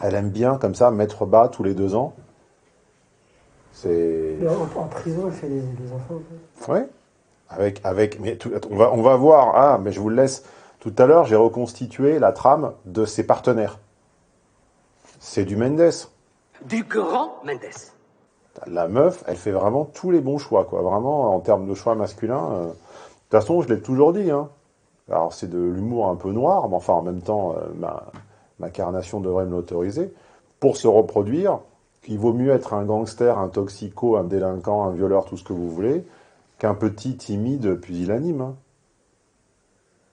elle aime bien comme ça mettre bas tous les 2 ans. C'est... En prison, elle fait les enfants. Oui. Mais on va voir. Ah, mais je vous le laisse. Tout à l'heure, j'ai reconstitué la trame de ses partenaires. C'est du Mendes. Du grand Mendes. La meuf, elle fait vraiment tous les bons choix, quoi. Vraiment, en termes de choix masculins. De toute façon, je l'ai toujours dit. Hein. Alors, c'est de l'humour un peu noir, mais enfin, en même temps, ma carnation devrait me l'autoriser. Pour se reproduire, il vaut mieux être un gangster, un toxico, un délinquant, un violeur, tout ce que vous voulez, qu'un petit timide pusillanime. Hein.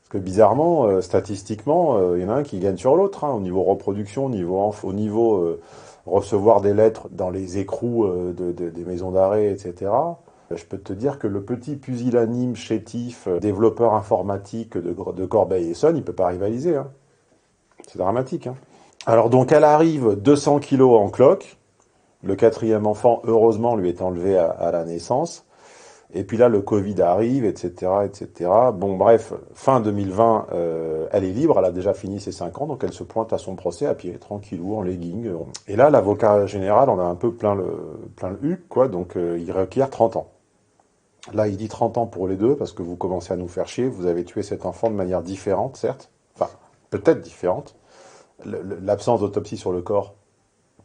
Parce que bizarrement, statistiquement, il y en a un qui gagne sur l'autre, hein, au niveau reproduction, au niveau recevoir des lettres dans les écrous des maisons d'arrêt, etc. Je peux te dire que le petit pusillanime, chétif, développeur informatique de Corbeil-Essonnes, il peut pas rivaliser. Hein. C'est dramatique. Hein. Alors donc elle arrive 200 kilos en cloque. Le 4e enfant, heureusement, lui est enlevé à la naissance. Et puis là, le Covid arrive, etc., etc. Bon, bref, fin 2020, elle est libre, elle a déjà fini ses 5 ans, donc elle se pointe à son procès à pied, tranquillou, en legging. Et là, l'avocat général en a un peu plein le huc, quoi, donc il requiert 30 ans. Là, il dit 30 ans pour les deux, parce que vous commencez à nous faire chier, vous avez tué cet enfant de manière différente, certes, enfin, peut-être différente. L'absence d'autopsie sur le corps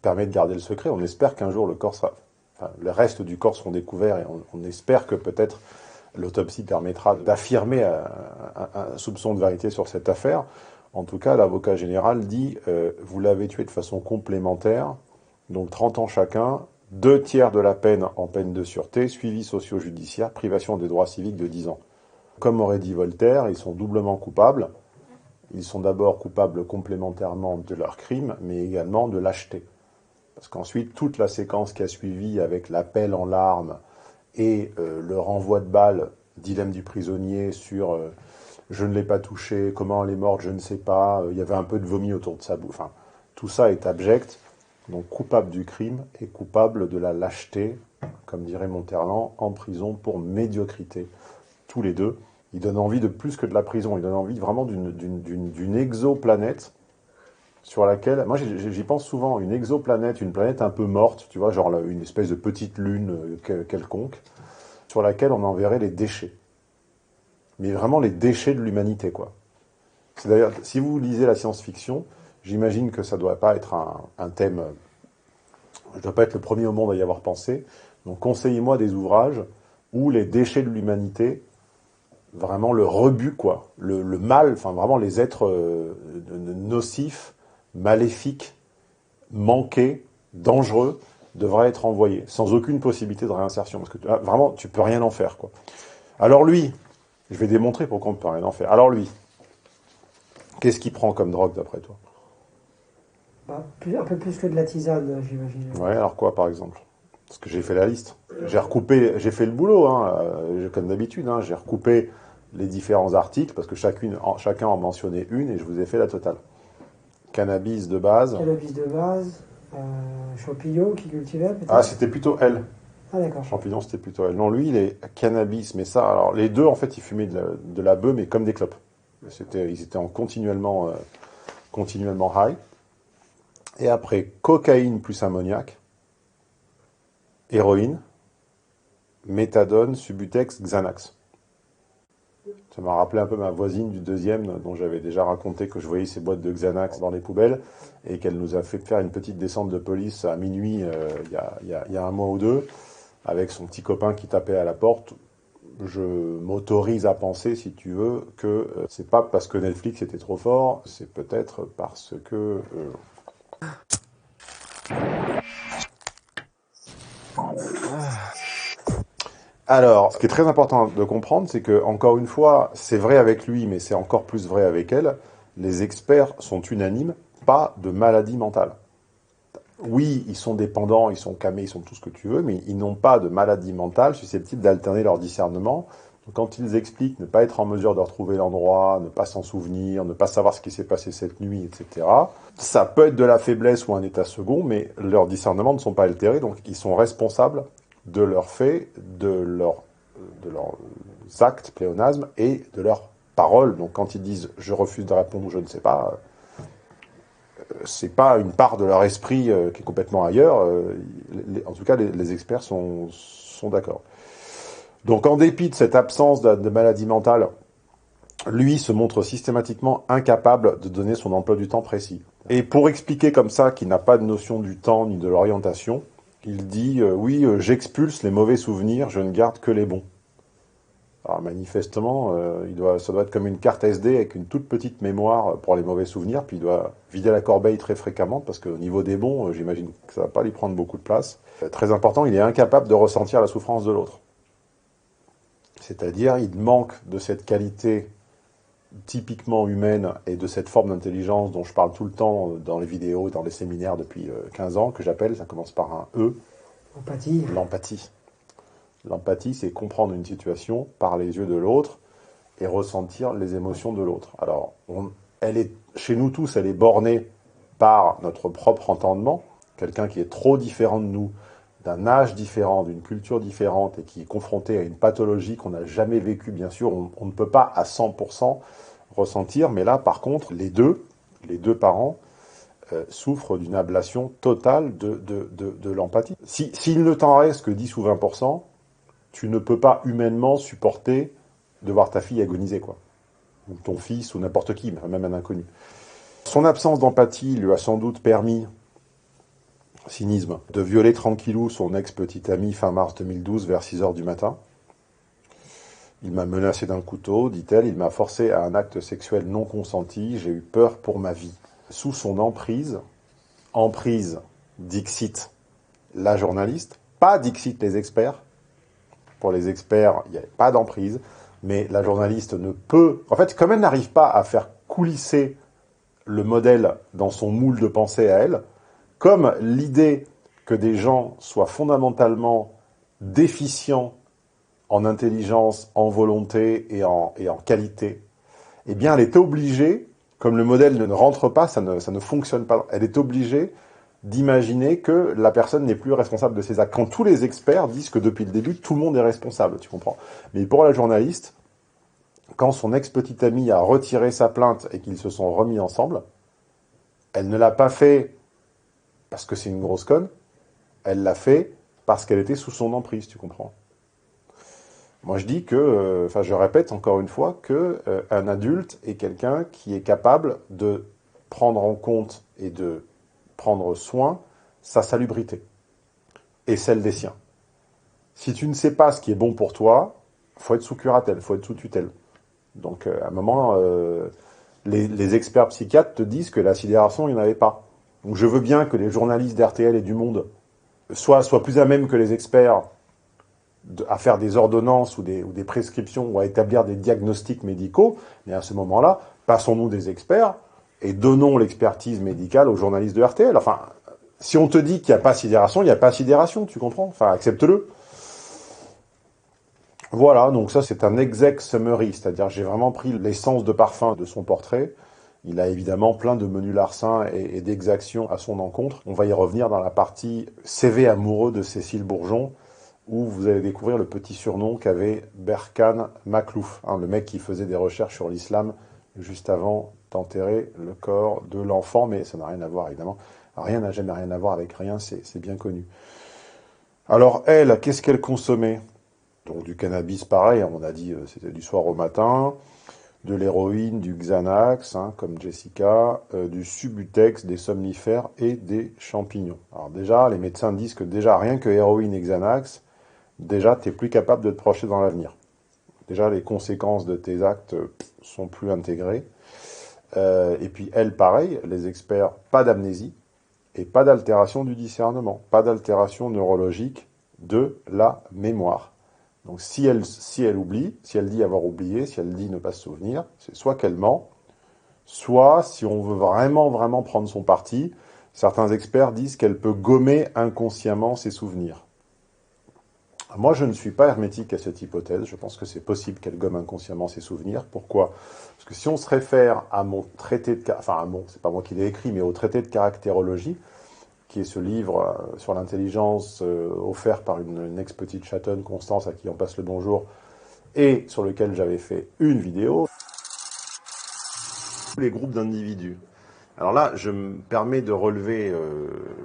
permet de garder le secret, on espère qu'un jour le reste du corps seront découverts et on espère que peut-être l'autopsie permettra d'affirmer un soupçon de vérité sur cette affaire. En tout cas, l'avocat général dit vous l'avez tué de façon complémentaire, donc 30 ans chacun, 2/3 de la peine en peine de sûreté, suivi socio-judiciaire, privation des droits civiques de 10 ans. Comme aurait dit Voltaire, ils sont doublement coupables. Ils sont d'abord coupables complémentairement de leur crime, mais également de lâcheté. Parce qu'ensuite, toute la séquence qui a suivi avec l'appel en larmes et le renvoi de balles, dilemme du prisonnier sur je ne l'ai pas touché, comment elle est morte, je ne sais pas, il y avait un peu de vomi autour de sa bouche. Enfin, tout ça est abject, donc coupable du crime et coupable de la lâcheté, comme dirait Monterland, en prison pour médiocrité. Tous les deux. Ils donnent envie de plus que de la prison, ils donnent envie vraiment d'une exoplanète sur laquelle, moi j'y pense souvent, une exoplanète, une planète un peu morte, tu vois, genre une espèce de petite lune quelconque, sur laquelle on enverrait les déchets. Mais vraiment les déchets de l'humanité, quoi. C'est d'ailleurs, si vous lisez la science-fiction, j'imagine que ça ne doit pas être un thème, je ne dois pas être le premier au monde à y avoir pensé, donc conseillez-moi des ouvrages où les déchets de l'humanité, vraiment le rebut, quoi, le mal, enfin vraiment les êtres nocifs, maléfiques, manqués, dangereux, devraient être envoyés, sans aucune possibilité de réinsertion. Parce que vraiment, tu peux rien en faire, quoi. Alors lui, je vais démontrer pourquoi on ne peut rien en faire. Alors lui, qu'est-ce qu'il prend comme drogue, d'après toi? Un peu plus que de la tisane, j'imagine. Ouais, alors quoi, par exemple? Parce que j'ai fait la liste. J'ai fait le boulot, hein, comme d'habitude, hein, j'ai recoupé les différents articles, parce que chacun en mentionnait une, et je vous ai fait la totale. Cannabis de base. Cannabis de base, champignon qui cultivait peut-être. Ah, c'était plutôt elle. Ah d'accord. Champignon, c'était plutôt elle. Non, lui, il est cannabis, mais ça, alors les deux, en fait, ils fumaient de la beuh, mais comme des clopes. Ils étaient continuellement high. Et après, cocaïne plus ammoniac, héroïne, méthadone, Subutex, Xanax. Ça m'a rappelé un peu ma voisine du deuxième, dont j'avais déjà raconté que je voyais ces boîtes de Xanax dans les poubelles, et qu'elle nous a fait faire une petite descente de police à minuit, il y a un mois ou deux, avec son petit copain qui tapait à la porte. je m'autorise à penser, si tu veux, que c'est pas parce que Netflix était trop fort, c'est peut-être parce que... Alors, ce qui est très important de comprendre, c'est que, encore une fois, c'est vrai avec lui, mais c'est encore plus vrai avec elle, les experts sont unanimes, pas de maladie mentale. Oui, ils sont dépendants, ils sont camés, ils sont tout ce que tu veux, mais ils n'ont pas de maladie mentale susceptible d'alterner leur discernement. Donc, quand ils expliquent ne pas être en mesure de retrouver l'endroit, ne pas s'en souvenir, ne pas savoir ce qui s'est passé cette nuit, etc., ça peut être de la faiblesse ou un état second, mais leurs discernements ne sont pas altérés, donc ils sont responsables de leurs faits, de leurs actes, pléonasmes, et de leurs paroles. Donc quand ils disent « je refuse de répondre » ou « je ne sais pas », c'est pas une part de leur esprit qui est complètement ailleurs. En tout cas, les experts sont d'accord. Donc en dépit de cette absence de maladie mentale, lui se montre systématiquement incapable de donner son emploi du temps précis. Et pour expliquer comme ça qu'il n'a pas de notion du temps ni de l'orientation, il dit oui, j'expulse les mauvais souvenirs, je ne garde que les bons. Alors manifestement, ça doit être comme une carte SD avec une toute petite mémoire pour les mauvais souvenirs, puis il doit vider la corbeille très fréquemment, parce qu'au niveau des bons, j'imagine que ça ne va pas lui prendre beaucoup de place. Très important, il est incapable de ressentir la souffrance de l'autre. C'est-à-dire, il manque de cette qualité typiquement humaine et de cette forme d'intelligence dont je parle tout le temps dans les vidéos, dans les séminaires depuis 15 ans, que j'appelle, ça commence par un E. Empathie. L'empathie. L'empathie, c'est comprendre une situation par les yeux de l'autre et ressentir les émotions de l'autre. Alors, chez nous tous, elle est bornée par notre propre entendement. Quelqu'un qui est trop différent de nous, d'un âge différent, d'une culture différente et qui est confronté à une pathologie qu'on n'a jamais vécue, bien sûr, on ne peut pas à 100% ressentir, mais là, par contre, les deux parents souffrent d'une ablation totale de l'empathie. S'il ne t'en reste que 10 ou 20%, tu ne peux pas humainement supporter de voir ta fille agoniser, quoi. Ou ton fils, ou n'importe qui, même un inconnu. Son absence d'empathie lui a sans doute permis, cynisme, de violer tranquillou son ex-petite amie fin mars 2012 vers 6 h du matin. Il m'a menacé d'un couteau, dit-elle, il m'a forcé à un acte sexuel non consenti, j'ai eu peur pour ma vie. Sous son emprise, dixit la journaliste, pas dixit les experts. Pour les experts, il n'y a pas d'emprise, mais la journaliste ne peut... En fait, comme elle n'arrive pas à faire coulisser le modèle dans son moule de pensée à elle, comme l'idée que des gens soient fondamentalement déficients en intelligence, en volonté et en qualité, eh bien, elle est obligée, comme le modèle ne rentre pas, ça ne fonctionne pas, elle est obligée d'imaginer que la personne n'est plus responsable de ses actes. Quand tous les experts disent que depuis le début, tout le monde est responsable, tu comprends? Mais pour la journaliste, quand son ex-petite amie a retiré sa plainte et qu'ils se sont remis ensemble, elle ne l'a pas fait parce que c'est une grosse conne, elle l'a fait parce qu'elle était sous son emprise, tu comprends? Moi je dis que, je répète encore une fois, qu'un adulte est quelqu'un qui est capable de prendre en compte et de prendre soin sa salubrité et celle des siens. Si tu ne sais pas ce qui est bon pour toi, faut être sous curatelle, faut être sous tutelle. Donc à un moment, les experts psychiatres te disent que la sidération, il n'y en avait pas. Donc je veux bien que les journalistes d'RTL et du Monde soient plus à même que les experts à faire des ordonnances ou des prescriptions ou à établir des diagnostics médicaux, mais à ce moment-là, passons-nous des experts et donnons l'expertise médicale aux journalistes de RTL. Enfin, si on te dit qu'il n'y a pas sidération, il n'y a pas sidération, tu comprends? Enfin, accepte-le. Voilà, donc ça c'est un exec summary, c'est-à-dire j'ai vraiment pris l'essence de parfum de son portrait. Il a évidemment plein de menus larcins et d'exactions à son encontre. On va y revenir dans la partie CV amoureux de Cécile Bourgeon, où vous allez découvrir le petit surnom qu'avait Berkane Makhlouf, le mec qui faisait des recherches sur l'islam juste avant d'enterrer le corps de l'enfant, mais ça n'a rien à voir évidemment. Rien n'a jamais rien à voir avec rien, c'est bien connu. Alors elle, qu'est-ce qu'elle consommait? Donc du cannabis pareil, on a dit c'était du soir au matin, de l'héroïne, du Xanax, comme Jessica, du Subutex, des somnifères et des champignons. Alors déjà, les médecins disent que déjà rien que héroïne et Xanax, déjà t'es plus capable de te projeter dans l'avenir. déjà les conséquences de tes actes sont plus intégrées. Et puis elle, pareil, les experts, pas d'amnésie et pas d'altération du discernement, pas d'altération neurologique de la mémoire. Donc si elle oublie, si elle dit avoir oublié, si elle dit ne pas se souvenir, c'est soit qu'elle ment, soit, si on veut vraiment, vraiment prendre son parti, certains experts disent qu'elle peut gommer inconsciemment ses souvenirs. Moi, je ne suis pas hermétique à cette hypothèse. Je pense que c'est possible qu'elle gomme inconsciemment ses souvenirs. Pourquoi? Parce que si on se réfère à mon traité de... Enfin, c'est pas moi qui l'ai écrit, mais au traité de caractérologie, qui est ce livre sur l'intelligence offert par une ex-petite chatonne, Constance, à qui on passe le bonjour, et sur lequel j'avais fait une vidéo. Les groupes d'individus. Alors là, je me permets de relever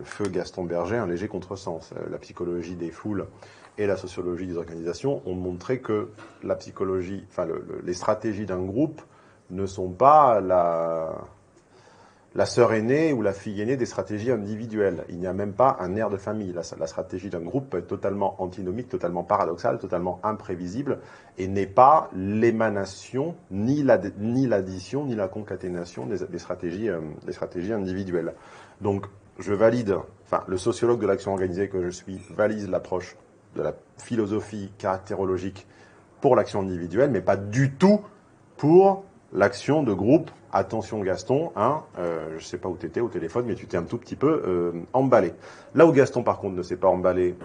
feu Gaston Berger, un léger contresens. La psychologie des foules et la sociologie des organisations ont montré que la psychologie, enfin les stratégies d'un groupe ne sont pas la sœur aînée ou la fille aînée des stratégies individuelles. Il n'y a même pas un air de famille. La stratégie d'un groupe peut être totalement antinomique, totalement paradoxale, totalement imprévisible, et n'est pas l'émanation, ni l'addition, ni la concaténation des stratégies individuelles. Donc, je valide, enfin, le sociologue de l'action organisée que je suis valide l'approche de la philosophie caractérologique pour l'action individuelle, mais pas du tout pour l'action de groupe. Attention Gaston, hein, je sais pas où tu étais au téléphone, mais tu t'es un tout petit peu emballé. Là où Gaston par contre ne s'est pas emballé,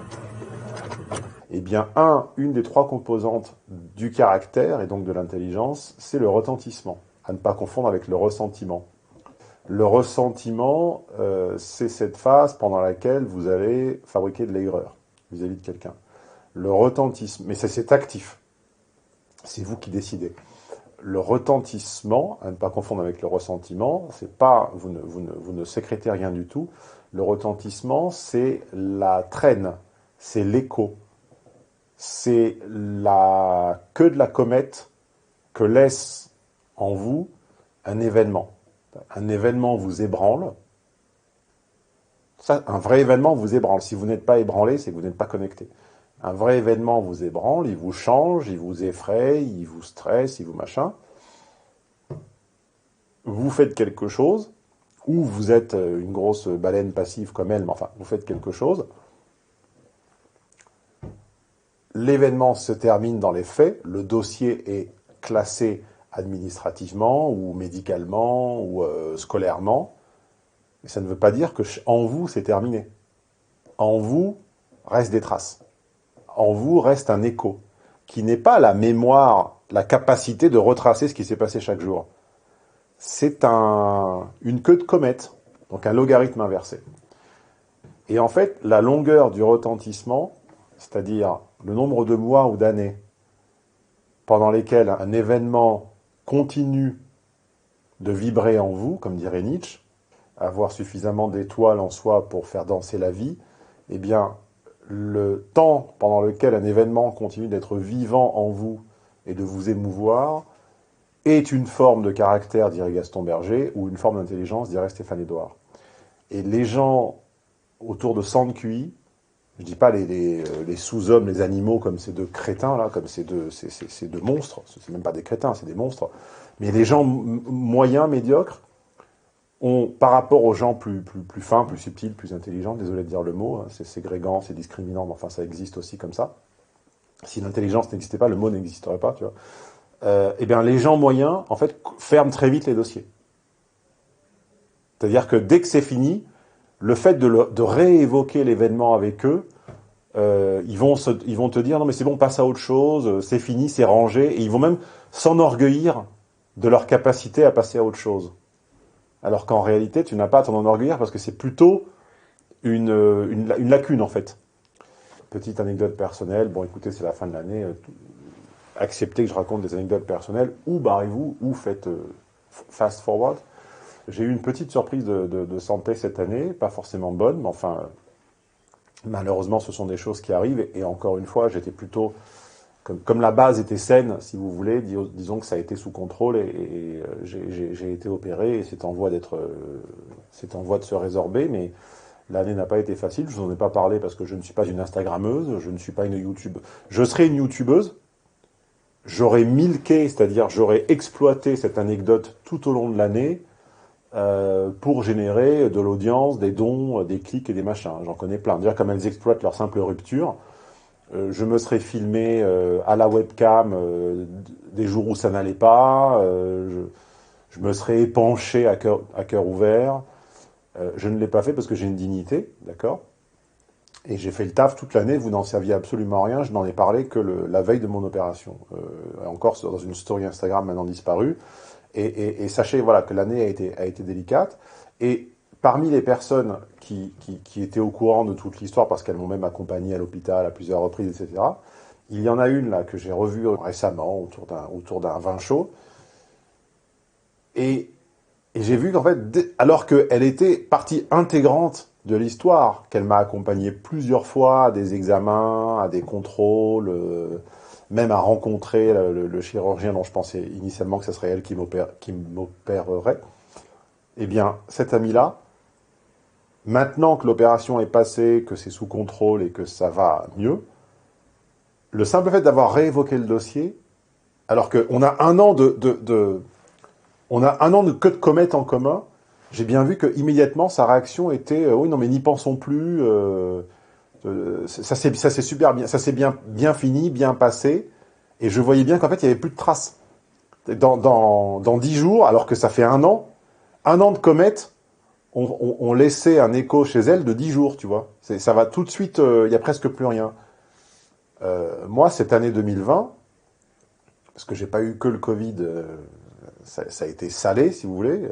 eh bien une des trois composantes du caractère et donc de l'intelligence, c'est le retentissement, à ne pas confondre avec le ressentiment. Le ressentiment, c'est cette phase pendant laquelle vous allez fabriquer de l'aigreur vis-à-vis de quelqu'un. Le retentissement, mais c'est actif, c'est vous qui décidez. Le retentissement, à ne pas confondre avec le ressentiment, c'est pas, vous ne sécrétez rien du tout. Le retentissement, c'est la traîne, c'est l'écho, c'est la queue de la comète que laisse en vous un événement. Un événement vous ébranle. Ça, un vrai événement vous ébranle. Si vous n'êtes pas ébranlé, c'est que vous n'êtes pas connecté. Un vrai événement vous ébranle, il vous change, il vous effraie, il vous stresse, il vous machin. Vous faites quelque chose, ou vous êtes une grosse baleine passive comme elle, mais enfin, vous faites quelque chose. L'événement se termine dans les faits, le dossier est classé administrativement, ou médicalement, ou scolairement. Mais ça ne veut pas dire que en vous, c'est terminé. En vous, restent des traces. En vous reste un écho, qui n'est pas la mémoire, la capacité de retracer ce qui s'est passé chaque jour. C'est une queue de comète, donc un logarithme inversé. Et en fait, la longueur du retentissement, c'est-à-dire le nombre de mois ou d'années pendant lesquels un événement continue de vibrer en vous, comme dirait Nietzsche, avoir suffisamment d'étoiles en soi pour faire danser la vie, eh bien, le temps pendant lequel un événement continue d'être vivant en vous et de vous émouvoir est une forme de caractère, dirait Gaston Berger, ou une forme d'intelligence, dirait Stéphane Edouard. Et les gens autour de Sand QI, je dis pas les sous-hommes, les animaux comme ces deux crétins là, comme ces deux monstres, c'est même pas des crétins, c'est des monstres, mais les gens moyens, médiocres, ont, par rapport aux gens plus fins, plus subtils, plus intelligents, désolé de dire le mot, hein, c'est ségrégant, c'est discriminant, mais enfin ça existe aussi comme ça. Si l'intelligence n'existait pas, le mot n'existerait pas, tu vois. Eh bien, les gens moyens, en fait, ferment très vite les dossiers. C'est-à-dire que dès que c'est fini, le fait de réévoquer l'événement avec eux, ils vont te dire non mais c'est bon, passe à autre chose, c'est fini, c'est rangé, et ils vont même s'enorgueillir de leur capacité à passer à autre chose. Alors qu'en réalité, tu n'as pas à t'en enorgueillir parce que c'est plutôt une lacune en fait. Petite anecdote personnelle, bon écoutez, c'est la fin de l'année, acceptez que je raconte des anecdotes personnelles, ou barrez-vous, ou faites fast forward. J'ai eu une petite surprise de santé cette année, pas forcément bonne, mais enfin, malheureusement, ce sont des choses qui arrivent, et encore une fois, j'étais plutôt, comme la base était saine, si vous voulez, disons que ça a été sous contrôle, et j'ai été opéré, et c'est en voie de se résorber, mais l'année n'a pas été facile, je vous en ai pas parlé parce que je ne suis pas une Instagrammeuse, je ne suis pas une YouTubeuse. Je serai une YouTubeuse, j'aurais milqué, c'est-à-dire j'aurais exploité cette anecdote tout au long de l'année pour générer de l'audience, des dons, des clics et des machins. J'en connais plein. Dire comme elles exploitent leur simple rupture, je me serais filmé à la webcam des jours où ça n'allait pas, je me serais épanché à cœur ouvert. Je ne l'ai pas fait parce que j'ai une dignité, d'accord ? Et j'ai fait le taf toute l'année, vous n'en saviez absolument rien, je n'en ai parlé que la veille de mon opération. Encore dans une story Instagram maintenant disparue. Et sachez voilà, que l'année a été délicate. Et parmi les personnes qui étaient au courant de toute l'histoire, parce qu'elles m'ont même accompagné à l'hôpital à plusieurs reprises, etc., il y en a une là que j'ai revue récemment autour d'un vin chaud. Et j'ai vu qu'en fait, alors qu'elle était partie intégrante de l'histoire, qu'elle m'a accompagné plusieurs fois à des examens, à des contrôles, même à rencontrer le chirurgien dont je pensais initialement que ce serait elle qui m'opérerait, eh bien, cette amie-là, maintenant que l'opération est passée, que c'est sous contrôle et que ça va mieux, le simple fait d'avoir réévoqué le dossier, alors qu'on a un an on a un an de queue de comète en commun, j'ai bien vu que immédiatement sa réaction était oui non mais n'y pensons plus, ça c'est super bien, ça s'est bien fini, bien passé, et je voyais bien qu'en fait il y avait plus de traces. Dans 10 jours, alors que ça fait un an de comète, on laissait un écho chez elle de 10 jours, tu vois. Ça va tout de suite, il y a presque plus rien. Moi cette année 2020, parce que j'ai pas eu que le Covid, ça a été salé si vous voulez.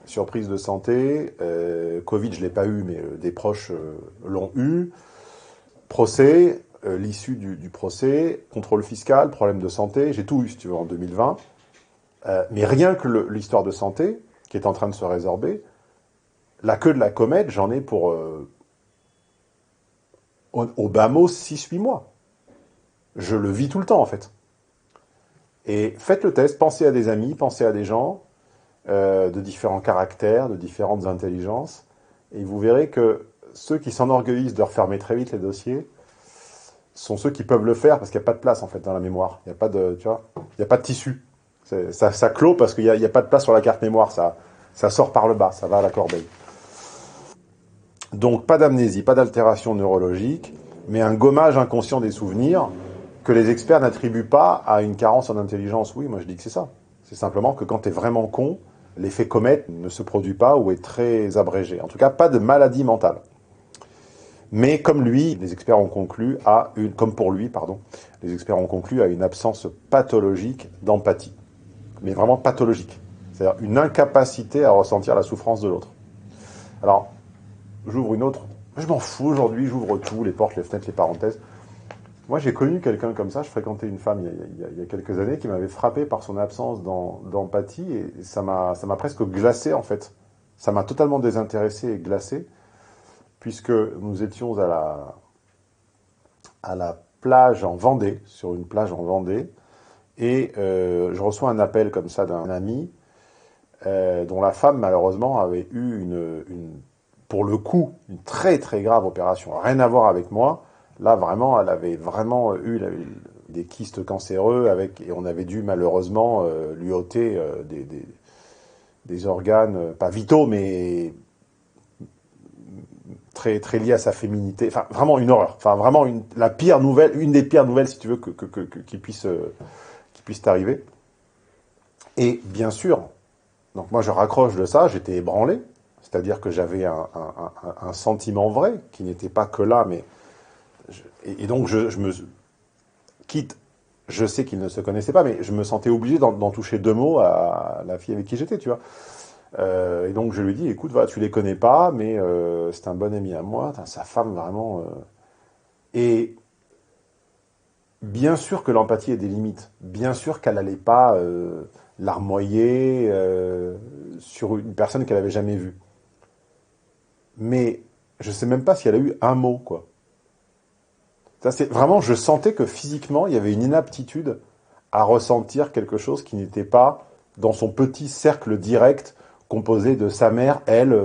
Surprise de santé, Covid je l'ai pas eu, mais des proches l'ont eu. Procès, l'issue du procès, contrôle fiscal, problème de santé, j'ai tout eu si tu veux en 2020. Mais rien que l'histoire de santé, qui est en train de se résorber, la queue de la comète, j'en ai pour au bas mot 6-8 mois. Je le vis tout le temps en fait. Et faites le test, pensez à des amis, pensez à des gens, de différents caractères, de différentes intelligences, et vous verrez que ceux qui s'enorgueillissent de refermer très vite les dossiers sont ceux qui peuvent le faire parce qu'il n'y a pas de place en fait dans la mémoire. Il n'y a pas de, tu vois, il n'y a pas de tissu. Ça clôt parce qu'il n'y a pas de place sur la carte mémoire. Ça sort par le bas, ça va à la corbeille. Donc pas d'amnésie, pas d'altération neurologique, mais un gommage inconscient des souvenirs que les experts n'attribuent pas à une carence en intelligence. Oui, moi je dis que c'est ça. C'est simplement que quand tu es vraiment con, l'effet comète ne se produit pas ou est très abrégé. En tout cas, pas de maladie mentale. Mais comme lui, les experts ont conclu les experts ont conclu à une absence pathologique d'empathie. Mais vraiment pathologique. C'est-à-dire une incapacité à ressentir la souffrance de l'autre. Alors, j'ouvre une autre. Je m'en fous aujourd'hui, j'ouvre tout, les portes, les fenêtres, les parenthèses. Moi, j'ai connu quelqu'un comme ça, je fréquentais une femme il y a quelques années qui m'avait frappé par son absence d'empathie et ça m'a presque glacé en fait. Ça m'a totalement désintéressé et glacé puisque nous étions à la plage en Vendée, sur une plage en Vendée, et je reçois un appel comme ça d'un ami dont la femme malheureusement avait eu pour le coup, une très très grave opération, rien à voir avec moi. Là, vraiment, elle avait vraiment eu des kystes cancéreux et on avait dû malheureusement lui ôter des organes, pas vitaux, mais très, très liés à sa féminité. Enfin, vraiment une horreur. Enfin, vraiment une des pires nouvelles, si tu veux, qui puisse t'arriver. Et bien sûr, donc moi je raccroche de ça, j'étais ébranlé, c'est-à-dire que j'avais un sentiment vrai, qui n'était pas que là, mais... Et donc, je sais qu'ils ne se connaissaient pas, mais je me sentais obligé d'en toucher 2 mots à la fille avec qui j'étais, tu vois. Et donc, je lui dis, écoute, voilà, tu les connais pas, mais c'est un bon ami à moi, sa femme, vraiment... Et bien sûr que l'empathie a des limites. Bien sûr qu'elle n'allait pas larmoyer sur une personne qu'elle n'avait jamais vue. Mais je sais même pas si elle a eu un mot, quoi. Vraiment, je sentais que physiquement, il y avait une inaptitude à ressentir quelque chose qui n'était pas dans son petit cercle direct composé de sa mère, elle,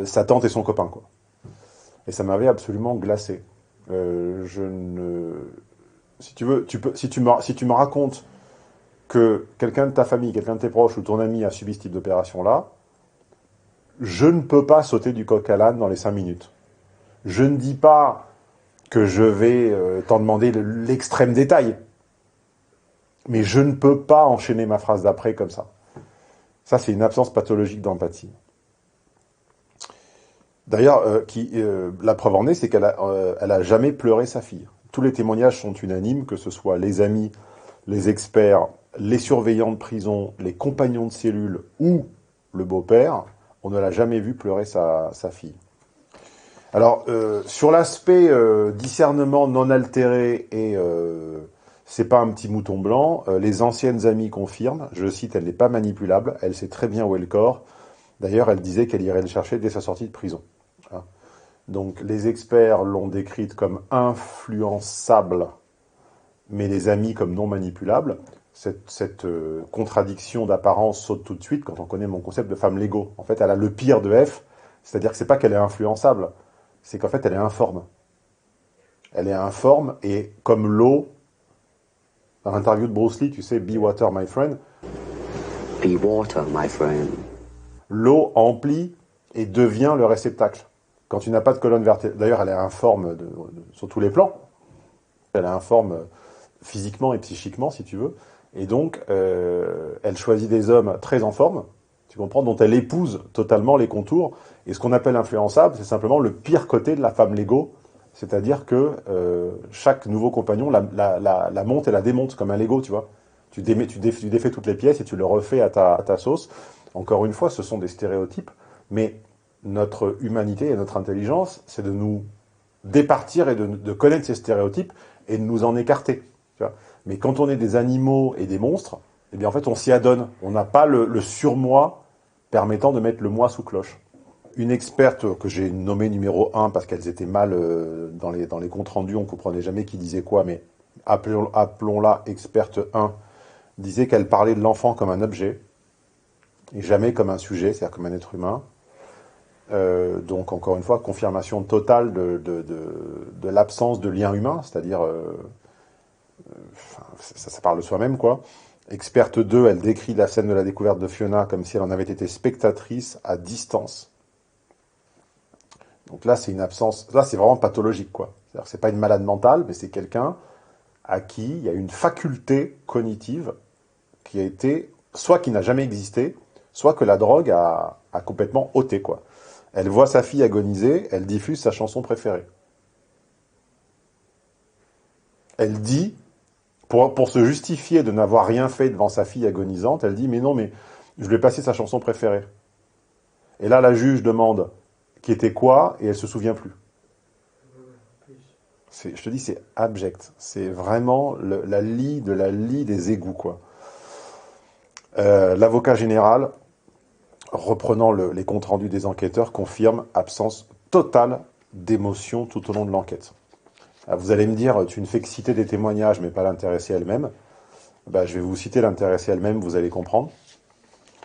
sa tante et son copain, quoi. Et ça m'avait absolument glacé. Si tu veux, si tu me racontes que quelqu'un de ta famille, quelqu'un de tes proches ou ton ami a subi ce type d'opération-là, je ne peux pas sauter du coq à l'âne dans les 5 minutes. Je ne dis pas que je vais t'en demander l'extrême détail. Mais je ne peux pas enchaîner ma phrase d'après comme ça. Ça, c'est une absence pathologique d'empathie. D'ailleurs, la preuve en est, c'est qu'elle a jamais pleuré sa fille. Tous les témoignages sont unanimes, que ce soit les amis, les experts, les surveillants de prison, les compagnons de cellule ou le beau-père, on ne l'a jamais vu pleurer sa fille. Alors, sur l'aspect discernement non altéré et c'est pas un petit mouton blanc, les anciennes amies confirment, je cite, elle n'est pas manipulable, elle sait très bien où est le corps. D'ailleurs, elle disait qu'elle irait le chercher dès sa sortie de prison. Hein. Donc, les experts l'ont décrite comme influençable, mais les amis comme non manipulable. Cette contradiction d'apparence saute tout de suite quand on connaît mon concept de femme Lego. En fait, elle a le pire de F, c'est-à-dire que c'est pas qu'elle est influençable, c'est qu'en fait, elle est informe. Elle est informe et comme l'eau, dans l'interview de Bruce Lee, tu sais, Be Water, my friend. Be water, my friend. L'eau emplit et devient le réceptacle. Quand tu n'as pas de colonne vertébrale, d'ailleurs, elle est informe sur tous les plans. Elle est informe physiquement et psychiquement, si tu veux. Et donc, elle choisit des hommes très en forme, tu comprends, dont elle épouse totalement les contours. Et ce qu'on appelle influençable, c'est simplement le pire côté de la femme Lego. C'est-à-dire que chaque nouveau compagnon la monte et la démonte comme un Lego, tu vois. Tu défais toutes les pièces et tu le refais à ta sauce. Encore une fois, ce sont des stéréotypes, mais notre humanité et notre intelligence, c'est de nous départir et de connaître ces stéréotypes et de nous en écarter. Tu vois. Mais quand on est des animaux et des monstres, eh bien en fait on s'y adonne. On n'a pas le surmoi permettant de mettre le moi sous cloche. Une experte que j'ai nommée numéro 1 parce qu'elles étaient mal dans les comptes rendus, on ne comprenait jamais qui disait quoi, mais appelons-la experte 1, disait qu'elle parlait de l'enfant comme un objet et jamais comme un sujet, c'est-à-dire comme un être humain. Donc encore une fois, confirmation totale de l'absence de lien humain, c'est-à-dire ça parle de soi-même, quoi. Experte 2, elle décrit la scène de la découverte de Fiona comme si elle en avait été spectatrice à distance. Donc là, c'est une absence, là, c'est vraiment pathologique, quoi. C'est-à-dire que c'est pas une malade mentale, mais c'est quelqu'un à qui il y a une faculté cognitive qui a été, soit qui n'a jamais existé, soit que la drogue a complètement ôté, quoi. Elle voit sa fille agoniser, elle diffuse sa chanson préférée. Elle dit, pour se justifier de n'avoir rien fait devant sa fille agonisante, elle dit, mais non, mais je lui ai passé sa chanson préférée. Et là, la juge demande, qui était quoi, et elle se souvient plus. Je te dis, c'est abject. C'est vraiment la lie des égouts, quoi. L'avocat général, reprenant les comptes rendus des enquêteurs, confirme absence totale d'émotion tout au long de l'enquête. Vous allez me dire, tu ne fais que citer des témoignages, mais pas l'intéressée elle-même. Ben, je vais vous citer l'intéressée elle-même, vous allez comprendre.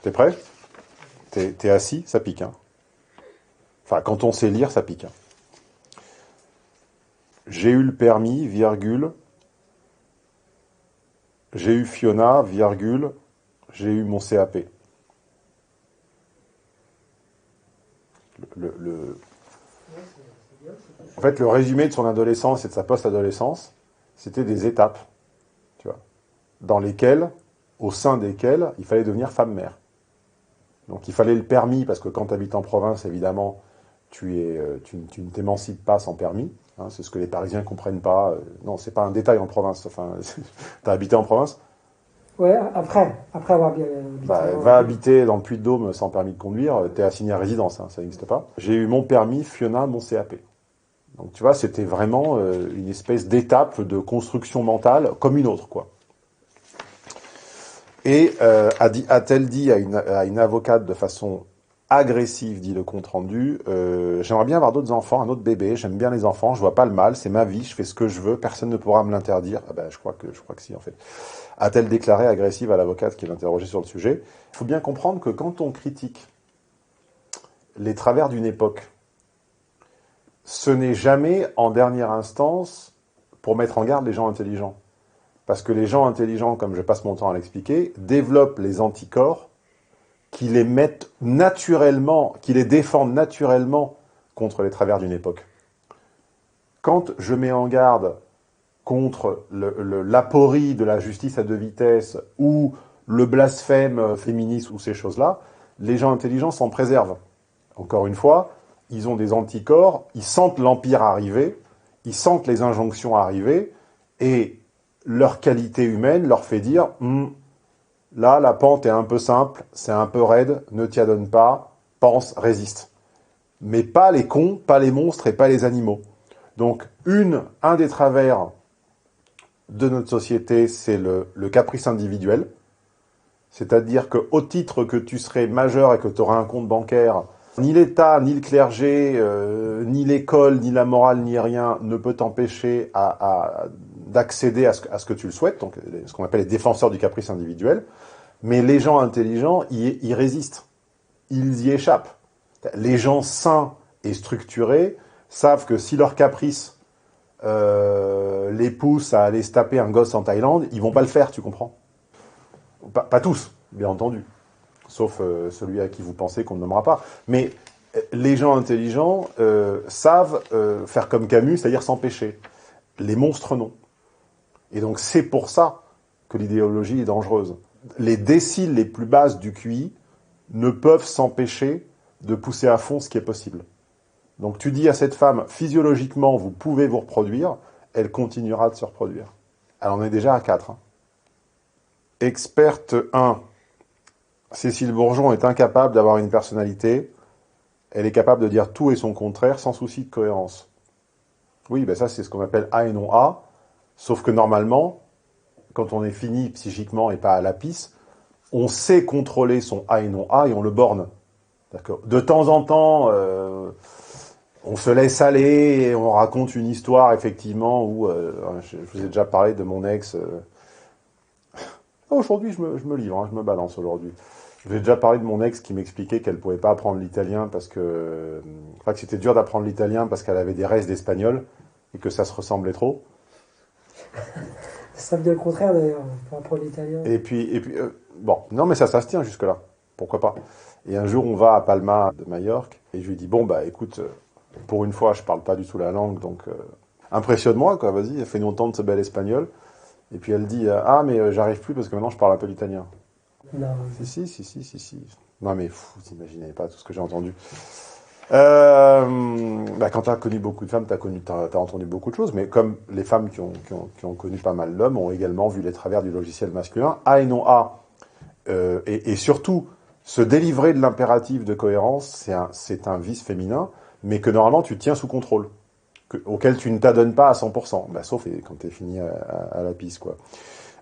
T'es prêt ? T'es assis, ça pique, hein. Enfin, quand on sait lire, ça pique. Hein. J'ai eu le permis, virgule. J'ai eu Fiona, virgule. J'ai eu mon CAP. En fait, le résumé de son adolescence et de sa post-adolescence, c'était des étapes, tu vois, dans lesquelles, au sein desquelles, il fallait devenir femme-mère. Donc il fallait le permis, parce que quand tu habites en province, évidemment, tu ne t'émancipes pas sans permis. Hein, c'est ce que les Parisiens ne comprennent pas. Non, c'est pas un détail en province. Enfin, t'as habité en province ? Ouais, après avoir habité. Va habiter dans le Puy-de-Dôme sans permis de conduire, t'es assigné à résidence, hein, ça n'existe pas. J'ai eu mon permis, Fiona, mon CAP. Donc tu vois, c'était vraiment une espèce d'étape de construction mentale comme une autre, quoi. Et a-t-elle dit à une avocate de façon agressive, dit le compte rendu, j'aimerais bien avoir d'autres enfants, un autre bébé, j'aime bien les enfants, je vois pas le mal, c'est ma vie, je fais ce que je veux, personne ne pourra me l'interdire. Ah ben, je crois que si, en fait. A-t-elle déclaré agressive à l'avocate qui l'interrogeait sur le sujet ? Il faut bien comprendre que quand on critique les travers d'une époque, ce n'est jamais en dernière instance pour mettre en garde les gens intelligents. Parce que les gens intelligents, comme je passe mon temps à l'expliquer, développent les anticorps qui les mettent naturellement, qui les défendent naturellement contre les travers d'une époque. Quand je mets en garde contre l'aporie de la justice à deux vitesses ou le blasphème féministe ou ces choses-là, les gens intelligents s'en préservent. Encore une fois, ils ont des anticorps, ils sentent l'empire arriver, ils sentent les injonctions arriver, et leur qualité humaine leur fait dire là, la pente est un peu simple, c'est un peu raide, ne t'y adonne pas, pense, résiste. Mais pas les cons, pas les monstres et pas les animaux. Donc, un des travers de notre société, c'est le caprice individuel. C'est-à-dire qu'au titre que tu serais majeur et que tu auras un compte bancaire, ni l'État, ni le clergé, ni l'école, ni la morale, ni rien ne peut t'empêcher d'accéder à ce que tu le souhaites, donc ce qu'on appelle les défenseurs du caprice individuel. Mais les gens intelligents y résistent. Ils y échappent. Les gens sains et structurés savent que si leur caprice les pousse à aller se taper un gosse en Thaïlande, ils vont pas le faire, tu comprends? Pas tous, bien entendu. Sauf celui à qui vous pensez qu'on ne nommera pas. Mais les gens intelligents savent faire comme Camus, c'est-à-dire s'empêcher. Les monstres, non. Et donc c'est pour ça que l'idéologie est dangereuse. Les déciles les plus basses du QI ne peuvent s'empêcher de pousser à fond ce qui est possible. Donc tu dis à cette femme, physiologiquement, vous pouvez vous reproduire, elle continuera de se reproduire. Elle en est déjà à 4. Hein. Experte 1. Cécile Bourgeon est incapable d'avoir une personnalité. Elle est capable de dire tout et son contraire sans souci de cohérence. Oui, ben ça c'est ce qu'on appelle A et non A. Sauf que normalement, quand on est fini psychiquement et pas à la pisse, on sait contrôler son A et non A et on le borne. De temps en temps, on se laisse aller et on raconte une histoire, effectivement, où je vous ai déjà parlé de mon ex. Aujourd'hui, je me livre, hein, je me balance aujourd'hui. Je vous ai déjà parlé de mon ex qui m'expliquait qu'elle ne pouvait pas apprendre l'italien parce que... Enfin, que c'était dur d'apprendre l'italien parce qu'elle avait des restes d'espagnol et que ça se ressemblait trop. Ça me dit le contraire, d'ailleurs, pour apprendre l'italien. Et puis bon, non, mais ça se tient jusque-là. Pourquoi pas? Et un jour, on va à Palma de Majorque et je lui dis, bon, bah écoute, pour une fois, je parle pas du tout la langue, donc impressionne-moi, quoi, vas-y, fais-nous entendre ce bel espagnol. Et puis elle dit, ah, mais j'arrive plus parce que maintenant, je parle un peu l'italien. Non. Si. Non, mais vous imaginez pas tout ce que j'ai entendu. Bah, quand tu as connu beaucoup de femmes, t'as entendu beaucoup de choses, mais comme les femmes qui ont connu pas mal d'hommes ont également vu les travers du logiciel masculin, A et non A, et surtout, se délivrer de l'impératif de cohérence, c'est un vice féminin, mais que normalement tu tiens sous contrôle, auquel tu ne t'adonnes pas à 100%, bah, sauf quand tu es fini à la piste, quoi.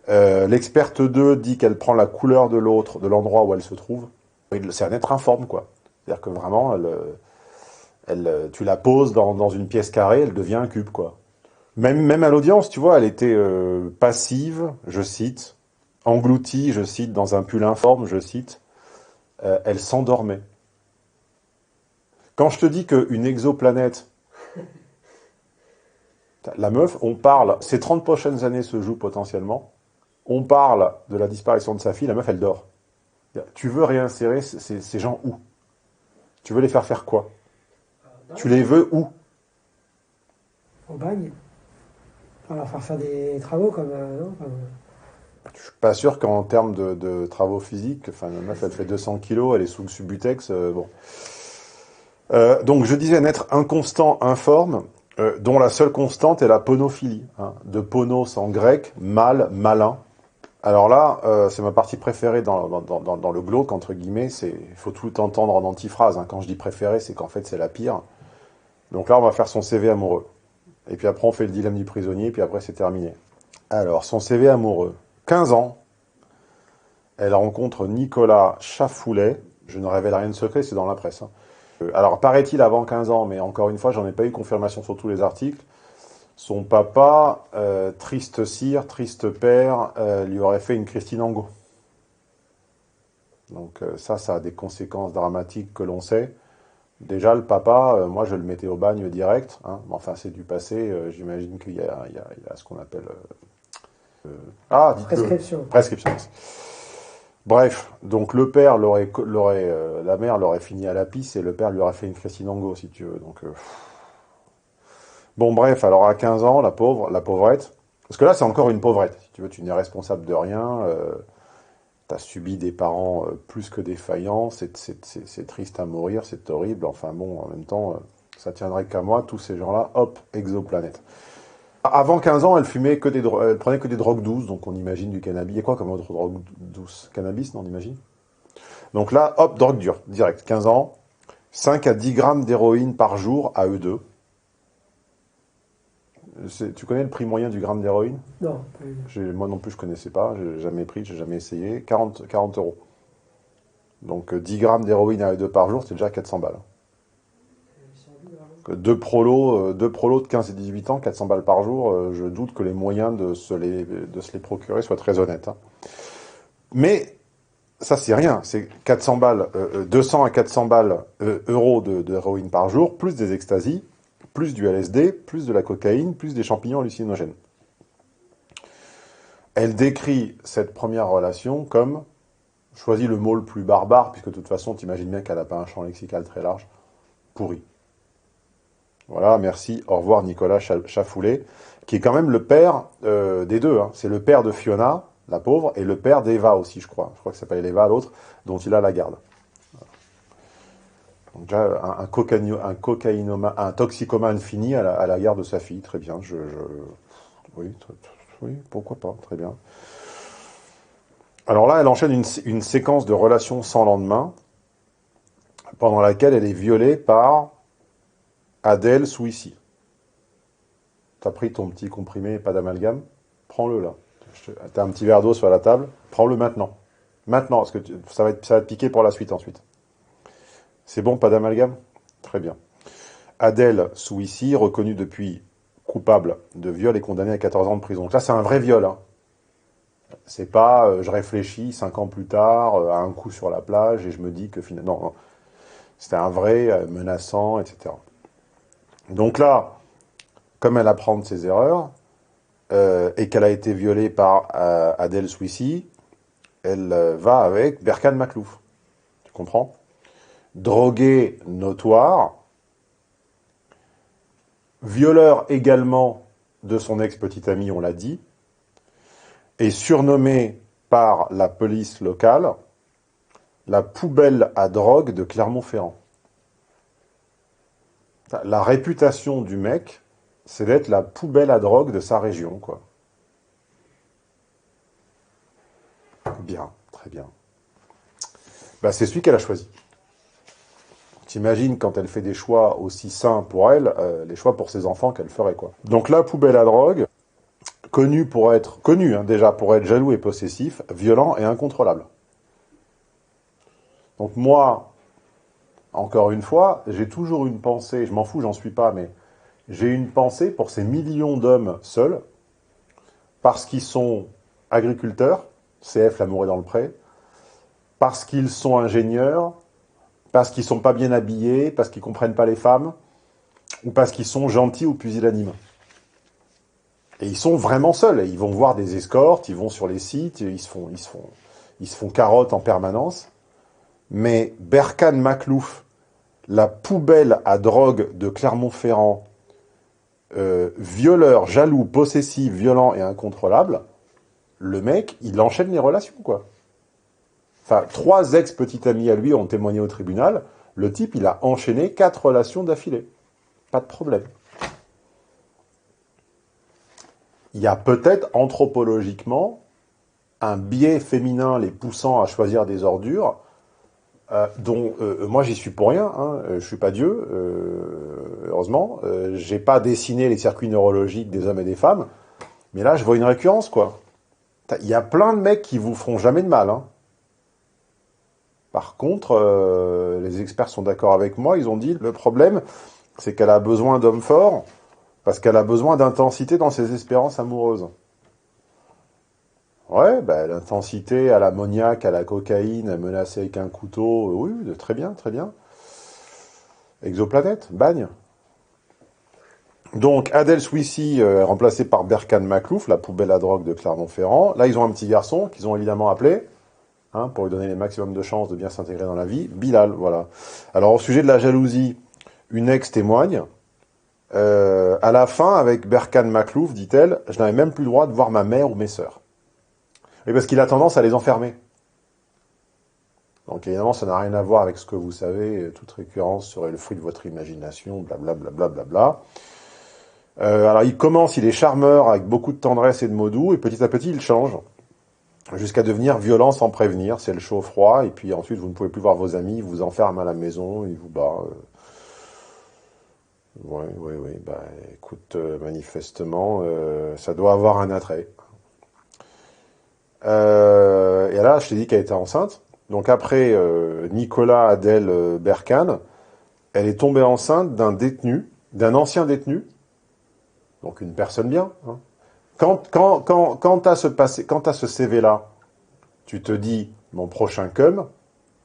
L'experte 2 dit qu'elle prend la couleur de l'autre, de l'endroit où elle se trouve. C'est un être informe, quoi. C'est-à-dire que vraiment, tu la poses dans une pièce carrée, elle devient un cube, quoi. Même à l'audience, tu vois, elle était passive, je cite, engloutie, je cite, dans un pull informe, je cite, elle s'endormait. Quand je te dis qu'une exoplanète, la meuf, on parle, ces 30 prochaines années se jouent potentiellement, on parle de la disparition de sa fille, la meuf, elle dort. Tu veux réinsérer ces gens où? Tu veux les faire quoi? Tu les veux où? Au bagne. On va leur faire des travaux comme... non, Je suis pas sûr qu'en termes de travaux physiques, enfin, la meuf, elle fait 200 kilos, elle est sous Subutex, bon. Donc, je disais un être inconstant, informe, dont la seule constante est la ponophilie. Hein, de ponos en grec, mal, malin. Alors là, c'est ma partie préférée dans le glauque, entre guillemets. Il faut tout entendre en antiphrase. Hein. Quand je dis préférée, c'est qu'en fait, c'est la pire. Donc là, on va faire son CV amoureux. Et puis après, on fait le dilemme du prisonnier, puis après, c'est terminé. Alors, son CV amoureux. 15 ans. Elle rencontre Nicolas Chafoulet. Je ne révèle rien de secret, c'est dans la presse. Hein. Alors, paraît-il avant 15 ans, mais encore une fois, j'en ai pas eu confirmation sur tous les articles. Son papa, triste sire, triste père, lui aurait fait une Christine Angot. Donc ça a des conséquences dramatiques que l'on sait. Déjà, le papa, moi, je le mettais au bagne direct. Hein. Mais enfin, c'est du passé. J'imagine qu'il y a ce qu'on appelle... dites-le. Prescription. Prescription. Bref, donc le père la mère l'aurait fini à la pisse et le père lui aurait fait une Christinango, si tu veux. Donc, bon, bref, alors à 15 ans, la pauvrette, parce que là, c'est encore une pauvrette. Si tu veux, tu n'es responsable de rien. T'as subi des parents plus que défaillants. C'est triste à mourir, c'est horrible. Enfin bon, en même temps, ça tiendrait qu'à moi. Tous ces gens-là, hop, exoplanète. Avant 15 ans, elle prenait que des drogues douces, donc on imagine du cannabis. Il y a quoi comme autre drogue douce? Cannabis, non, on imagine? Donc là, hop, drogue dure, direct. 15 ans, 5 à 10 grammes d'héroïne par jour à eux deux. Tu connais le prix moyen du gramme d'héroïne? Non. Moi non plus, je connaissais pas. J'ai jamais pris, j'ai jamais essayé. 40 euros. Donc 10 grammes d'héroïne à eux deux par jour, c'est déjà 400 balles. Deux prolos de 15 et 18 ans, 400 balles par jour, je doute que les moyens de se les procurer soient très honnêtes. Hein. Mais ça, c'est rien. C'est 400 balles, 200 à 400 balles euros d'héroïne par jour, plus des extasies, plus du LSD, plus de la cocaïne, plus des champignons hallucinogènes. Elle décrit cette première relation comme, choisis le mot le plus barbare, puisque de toute façon, tu imagines bien qu'elle n'a pas un champ lexical très large, pourri. Voilà, merci, au revoir Nicolas Chafoulet, qui est quand même le père des deux. Hein. C'est le père de Fiona, la pauvre, et le père d'Eva aussi, je crois. Je crois que ça s'appelle Eva, l'autre, dont il a la garde. Donc déjà, un toxicomane fini à la garde de sa fille, très bien. Oui, pourquoi pas, très bien. Alors là, elle enchaîne une séquence de relations sans lendemain, pendant laquelle elle est violée par Adèle Souissi. T'as pris ton petit comprimé, pas d'amalgame? Prends-le là. T'as un petit verre d'eau sur la table? Prends-le maintenant. Maintenant, parce que ça va te piquer pour la suite ensuite. C'est bon, pas d'amalgame? Très bien. Adèle Souissi, reconnue depuis coupable de viol et condamnée à 14 ans de prison. Donc là, c'est un vrai viol. Hein. C'est pas, je réfléchis 5 ans plus tard, à un coup sur la plage, et je me dis que finalement... Non. C'était un vrai, menaçant, etc. Donc là, comme elle apprend de ses erreurs, et qu'elle a été violée par Adèle Souissi, elle va avec Berkane Makhlouf. Tu comprends? Drogué notoire, violeur également de son ex-petite amie, on l'a dit, et surnommé par la police locale la poubelle à drogue de Clermont-Ferrand. La réputation du mec, c'est d'être la poubelle à drogue de sa région, quoi. Bien, très bien. Bah, c'est celui qu'elle a choisi. T'imagines quand elle fait des choix aussi sains pour elle, les choix pour ses enfants qu'elle ferait, quoi. Donc la poubelle à drogue, connu hein, déjà pour être jaloux et possessif, violent et incontrôlable. Donc moi, encore une fois, j'ai toujours une pensée, je m'en fous, j'en suis pas, mais j'ai une pensée pour ces millions d'hommes seuls, parce qu'ils sont agriculteurs, CF l'amour est dans le pré, parce qu'ils sont ingénieurs, parce qu'ils sont pas bien habillés, parce qu'ils comprennent pas les femmes, ou parce qu'ils sont gentils ou pusillanimes. Et ils sont vraiment seuls, et ils vont voir des escortes, ils vont sur les sites, ils se font carotte en permanence. Mais Berkane Makhlouf, la poubelle à drogue de Clermont-Ferrand, violeur, jaloux, possessif, violent et incontrôlable, le mec, il enchaîne les relations, quoi. Enfin, 3 ex-petites amies à lui ont témoigné au tribunal. Le type, il a enchaîné 4 relations d'affilée. Pas de problème. Il y a peut-être, anthropologiquement, un biais féminin les poussant à choisir des ordures, dont moi j'y suis pour rien, hein, je suis pas Dieu, heureusement, j'ai pas dessiné les circuits neurologiques des hommes et des femmes, mais là je vois une récurrence, quoi. Il y a plein de mecs qui vous feront jamais de mal, hein. Par contre, les experts sont d'accord avec moi, ils ont dit le problème c'est qu'elle a besoin d'hommes forts parce qu'elle a besoin d'intensité dans ses espérances amoureuses. Ouais, bah, l'intensité à l'ammoniaque, à la cocaïne, menacée avec un couteau, oui, très bien, très bien. Exoplanète, bagne. Donc, Adèle Swissy, remplacée par Berkane Maklouf, la poubelle à drogue de Clermont-Ferrand. Là, ils ont un petit garçon qu'ils ont évidemment appelé, pour lui donner les maximum de chances de bien s'intégrer dans la vie, Bilal, voilà. Alors, au sujet de la jalousie, une ex témoigne. À la fin, avec Berkane Maklouf, dit-elle, je n'avais même plus le droit de voir ma mère ou mes sœurs. Et parce qu'il a tendance à les enfermer. Donc évidemment, ça n'a rien à voir avec ce que vous savez, toute récurrence serait le fruit de votre imagination, blablabla. Bla, bla, bla, bla. Alors il commence, il est charmeur avec beaucoup de tendresse et de mots doux, et petit à petit il change, jusqu'à devenir violent sans prévenir, c'est le chaud-froid, et puis ensuite vous ne pouvez plus voir vos amis, il vous enferme à la maison, il vous bat. Oui, bah écoute, manifestement, ça doit avoir un attrait. Et là, je t'ai dit qu'elle était enceinte, donc après Nicolas, Adèle, Berkane, elle est tombée enceinte d'un détenu, d'un ancien détenu, donc une personne bien. Hein. Quand t'as ce CV-là, tu te dis, mon prochain cum,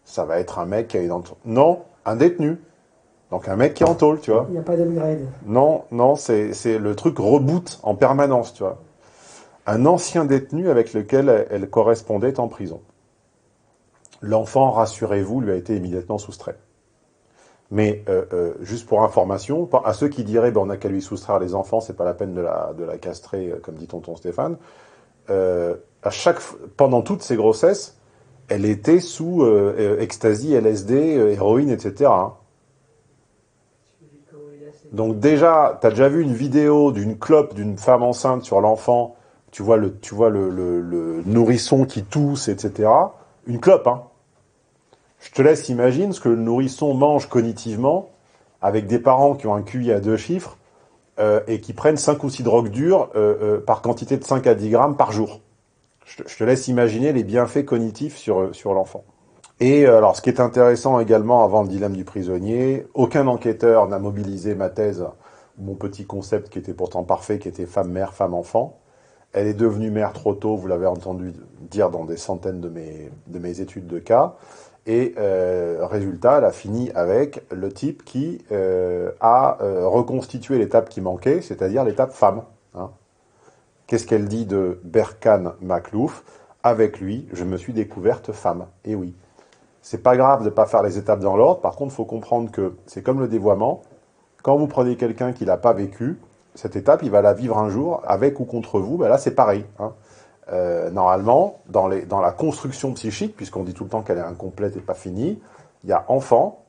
ça va être un mec qui a une entourage. Non, un détenu. Donc un mec qui est en tôle, tu vois. Il n'y a pas d'upgrade. Non, c'est le truc reboot en permanence, tu vois. Un ancien détenu avec lequel elle correspondait en prison. L'enfant, rassurez-vous, lui a été immédiatement soustrait. Mais juste pour information, à ceux qui diraient on n'a qu'à lui soustraire les enfants, c'est pas la peine de la castrer, comme dit tonton Stéphane, pendant toutes ses grossesses, elle était sous ecstasy, LSD, héroïne, etc. Hein. Donc déjà, tu as déjà vu une vidéo d'une clope d'une femme enceinte sur l'enfant, tu vois le nourrisson qui tousse, etc. Une clope, hein. Je te laisse imaginer ce que le nourrisson mange cognitivement avec des parents qui ont un QI à 2 chiffres et qui prennent 5 ou 6 drogues dures par quantité de 5 à 10 grammes par jour. Je te laisse imaginer les bienfaits cognitifs sur l'enfant. Et alors, ce qui est intéressant également, avant le dilemme du prisonnier, aucun enquêteur n'a mobilisé ma thèse, mon petit concept qui était pourtant parfait, qui était femme-mère, femme-enfant. Elle est devenue mère trop tôt, vous l'avez entendu dire dans des centaines de mes études de cas. Et résultat, elle a fini avec le type qui a reconstitué l'étape qui manquait, c'est-à-dire l'étape femme. Hein. Qu'est-ce qu'elle dit de Berkane Maklouf? Avec lui, je me suis découverte femme. Et oui. C'est pas grave de ne pas faire les étapes dans l'ordre. Par contre, il faut comprendre que c'est comme le dévoiement. Quand vous prenez quelqu'un qui l'a pas vécu, cette étape, il va la vivre un jour, avec ou contre vous. Ben là, c'est pareil. Hein. Normalement, dans la construction psychique, puisqu'on dit tout le temps qu'elle est incomplète et pas finie, il y a enfant,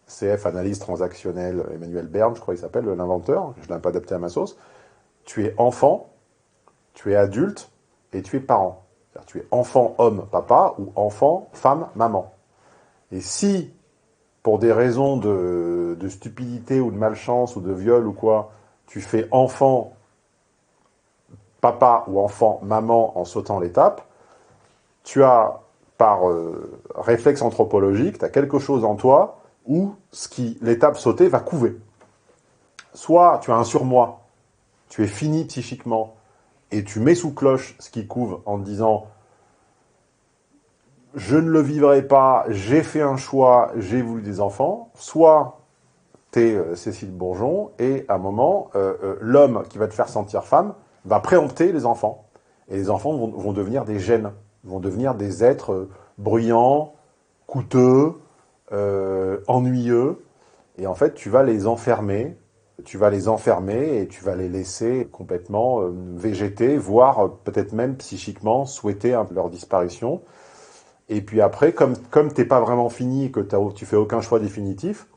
CF, analyse transactionnelle, Emmanuel Berne, je crois qu'il s'appelle, l'inventeur, je ne l'ai pas adapté à ma sauce. Tu es enfant, tu es adulte et tu es parent. C'est-à-dire, tu es enfant, homme, papa, ou enfant, femme, maman. Et si, pour des raisons de stupidité ou de malchance ou de viol ou quoi, tu fais enfant, papa ou enfant, maman en sautant l'étape, tu as, par réflexe anthropologique, tu as quelque chose en toi où l'étape sautée va couver. Soit tu as un surmoi, tu es fini psychiquement, et tu mets sous cloche ce qui couve en te disant je ne le vivrai pas, j'ai fait un choix, j'ai voulu des enfants, soit t'es Cécile Bourgeon, et à un moment, l'homme qui va te faire sentir femme va préempter les enfants. Et les enfants vont devenir des gènes, vont devenir des êtres bruyants, coûteux, ennuyeux, et en fait, tu vas les enfermer et tu vas les laisser complètement végéter, voire peut-être même psychiquement souhaiter leur disparition. Et puis après, comme t'es pas vraiment fini et que tu fais aucun choix définitif,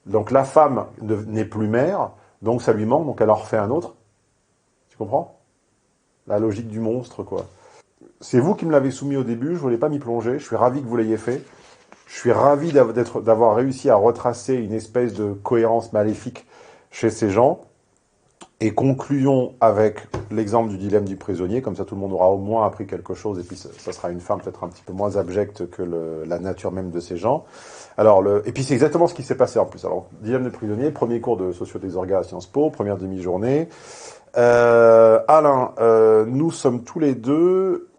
donc la femme n'est plus mère, donc ça lui manque, donc elle en refait un autre. Tu comprends? La logique du monstre, quoi. C'est vous qui me l'avez soumis au début, je voulais pas m'y plonger, je suis ravi que vous l'ayez fait. Je suis ravi d'avoir réussi à retracer une espèce de cohérence maléfique chez ces gens. Et concluons avec l'exemple du dilemme du prisonnier, comme ça tout le monde aura au moins appris quelque chose, et puis ça sera une femme peut-être un petit peu moins abjecte que la nature même de ces gens. Alors, et puis c'est exactement ce qui s'est passé en plus. Alors, dilemme du prisonnier, premier cours de socio des orgas à Sciences Po, première demi-journée. Alain, nous sommes tous les deux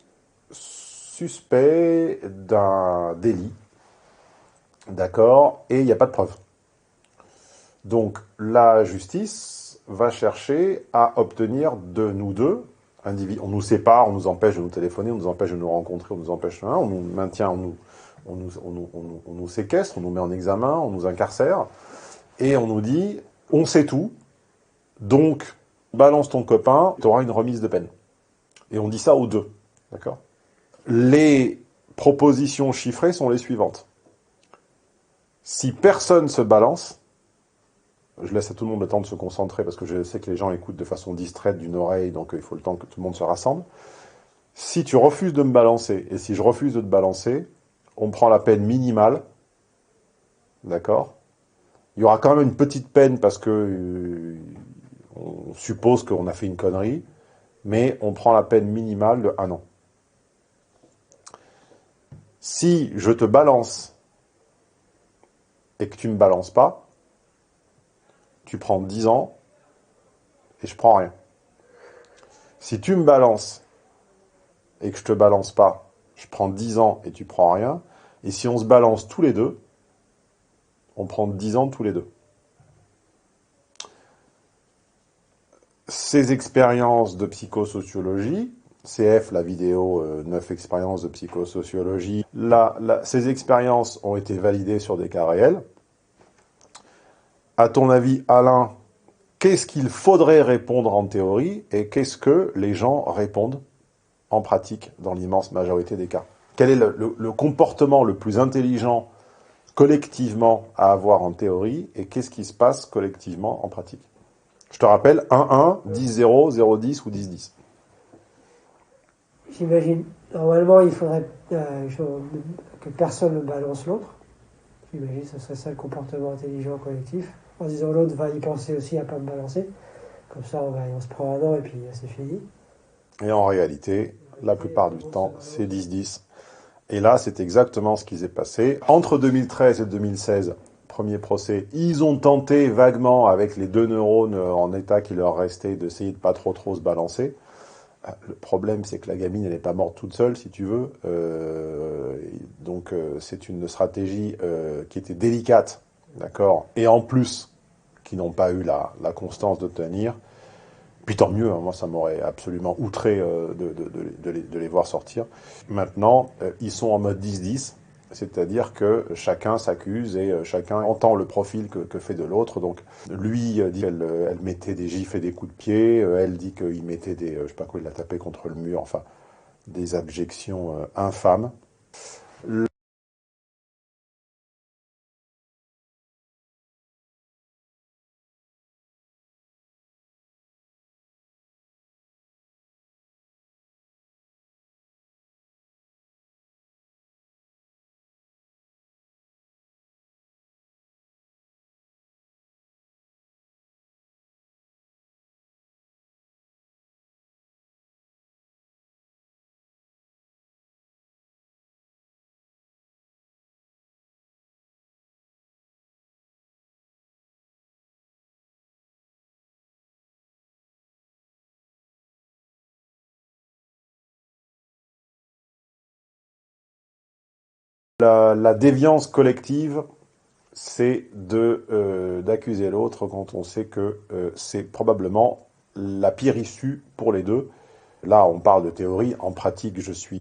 suspects d'un délit, d'accord, et il n'y a pas de preuve. Donc la justice va chercher à obtenir de nous deux, on nous sépare, on nous empêche de nous téléphoner, on nous empêche de nous rencontrer, on nous empêche, on nous maintient, on nous séquestre, on nous met en examen, on nous incarcère, et on nous dit, on sait tout, donc balance ton copain, tu auras une remise de peine. Et on dit ça aux deux, d'accord? Les propositions chiffrées sont les suivantes. Si personne se balance, je laisse à tout le monde le temps de se concentrer parce que je sais que les gens écoutent de façon distraite d'une oreille, donc il faut le temps que tout le monde se rassemble. Si tu refuses de me balancer et si je refuse de te balancer, on prend la peine minimale, d'accord? Il y aura quand même une petite peine parce que on suppose qu'on a fait une connerie, mais on prend la peine minimale de 1 an. Si je te balance et que tu ne me balances pas, tu prends 10 ans et je prends rien. Si tu me balances et que je te balance pas, je prends 10 ans et tu prends rien. Et si on se balance tous les deux, on prend 10 ans tous les deux. Ces expériences de psychosociologie, CF, la vidéo 9 expériences de psychosociologie, ces expériences ont été validées sur des cas réels. À ton avis, Alain, qu'est-ce qu'il faudrait répondre en théorie et qu'est-ce que les gens répondent en pratique dans l'immense majorité des cas? Quel est le comportement le plus intelligent collectivement à avoir en théorie et qu'est-ce qui se passe collectivement en pratique? Je te rappelle 1-1, 10-0, 0-10 ou 10-10. J'imagine, normalement, il faudrait que personne ne balance l'autre. J'imagine, ce serait ça le comportement intelligent collectif. En disant l'autre va y penser aussi à pas me balancer. Comme ça, on se prend 1 an et puis c'est fini. Et en réalité, la plupart du temps, c'est 10-10. Et là, c'est exactement ce qui s'est passé. Entre 2013 et 2016, premier procès, ils ont tenté vaguement, avec les 2 neurones en état qui leur restaient, d'essayer de pas trop se balancer. Le problème, c'est que la gamine, elle n'est pas morte toute seule, si tu veux. Donc, c'est une stratégie qui était délicate, d'accord? Et en plus, qui n'ont pas eu la constance de tenir. Puis tant mieux, hein, moi, ça m'aurait absolument outré de les voir sortir. Maintenant, ils sont en mode 10-10, c'est-à-dire que chacun s'accuse et chacun entend le profil que fait de l'autre. Donc, lui dit qu'elle mettait des gifles et des coups de pied, elle dit qu'il mettait des, je sais pas quoi, il l'a tapé contre le mur, enfin, des abjections infâmes. La déviance collective, c'est d'accuser l'autre quand on sait que c'est probablement la pire issue pour les deux. Là, on parle de théorie. En pratique, je suis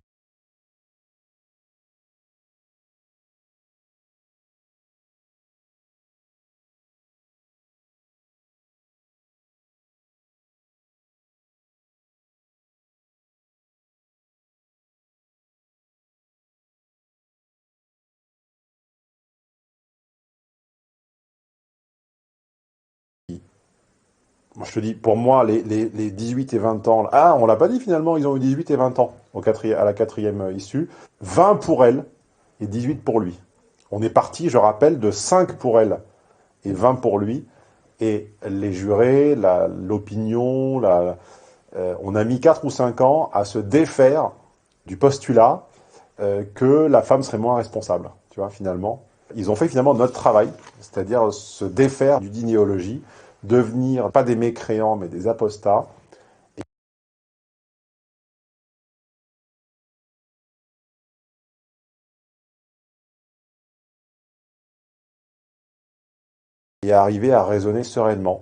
moi, je te dis, pour moi, les 18 et 20 ans... Ah, on l'a pas dit finalement, ils ont eu 18 et 20 ans à la 4e issue. 20 pour elle et 18 pour lui. On est parti, je rappelle, de 5 pour elle et 20 pour lui. Et les jurés, l'opinion, on a mis 4 ou 5 ans à se défaire du postulat que la femme serait moins responsable. Tu vois, finalement. Ils ont fait finalement notre travail, c'est-à-dire se défaire d'une idéologie, devenir pas des mécréants mais des apostats, et arriver à raisonner sereinement.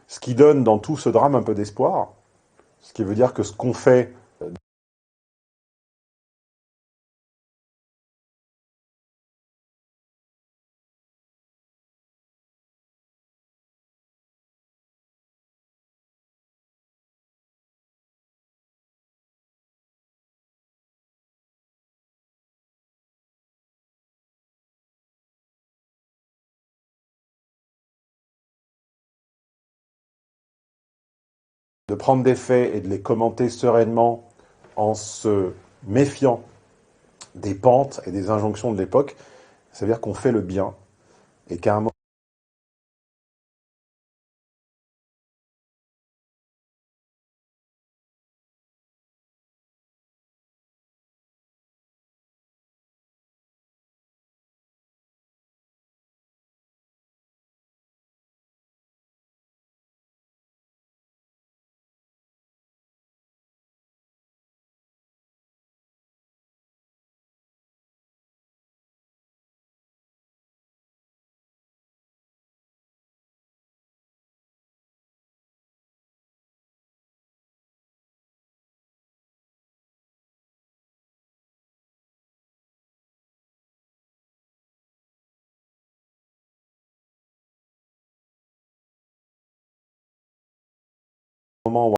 Ce qui donne dans tout ce drame un peu d'espoir, ce qui veut dire que ce qu'on fait de prendre des faits et de les commenter sereinement en se méfiant des pentes et des injonctions de l'époque, ça veut dire qu'on fait le bien et qu'à un moment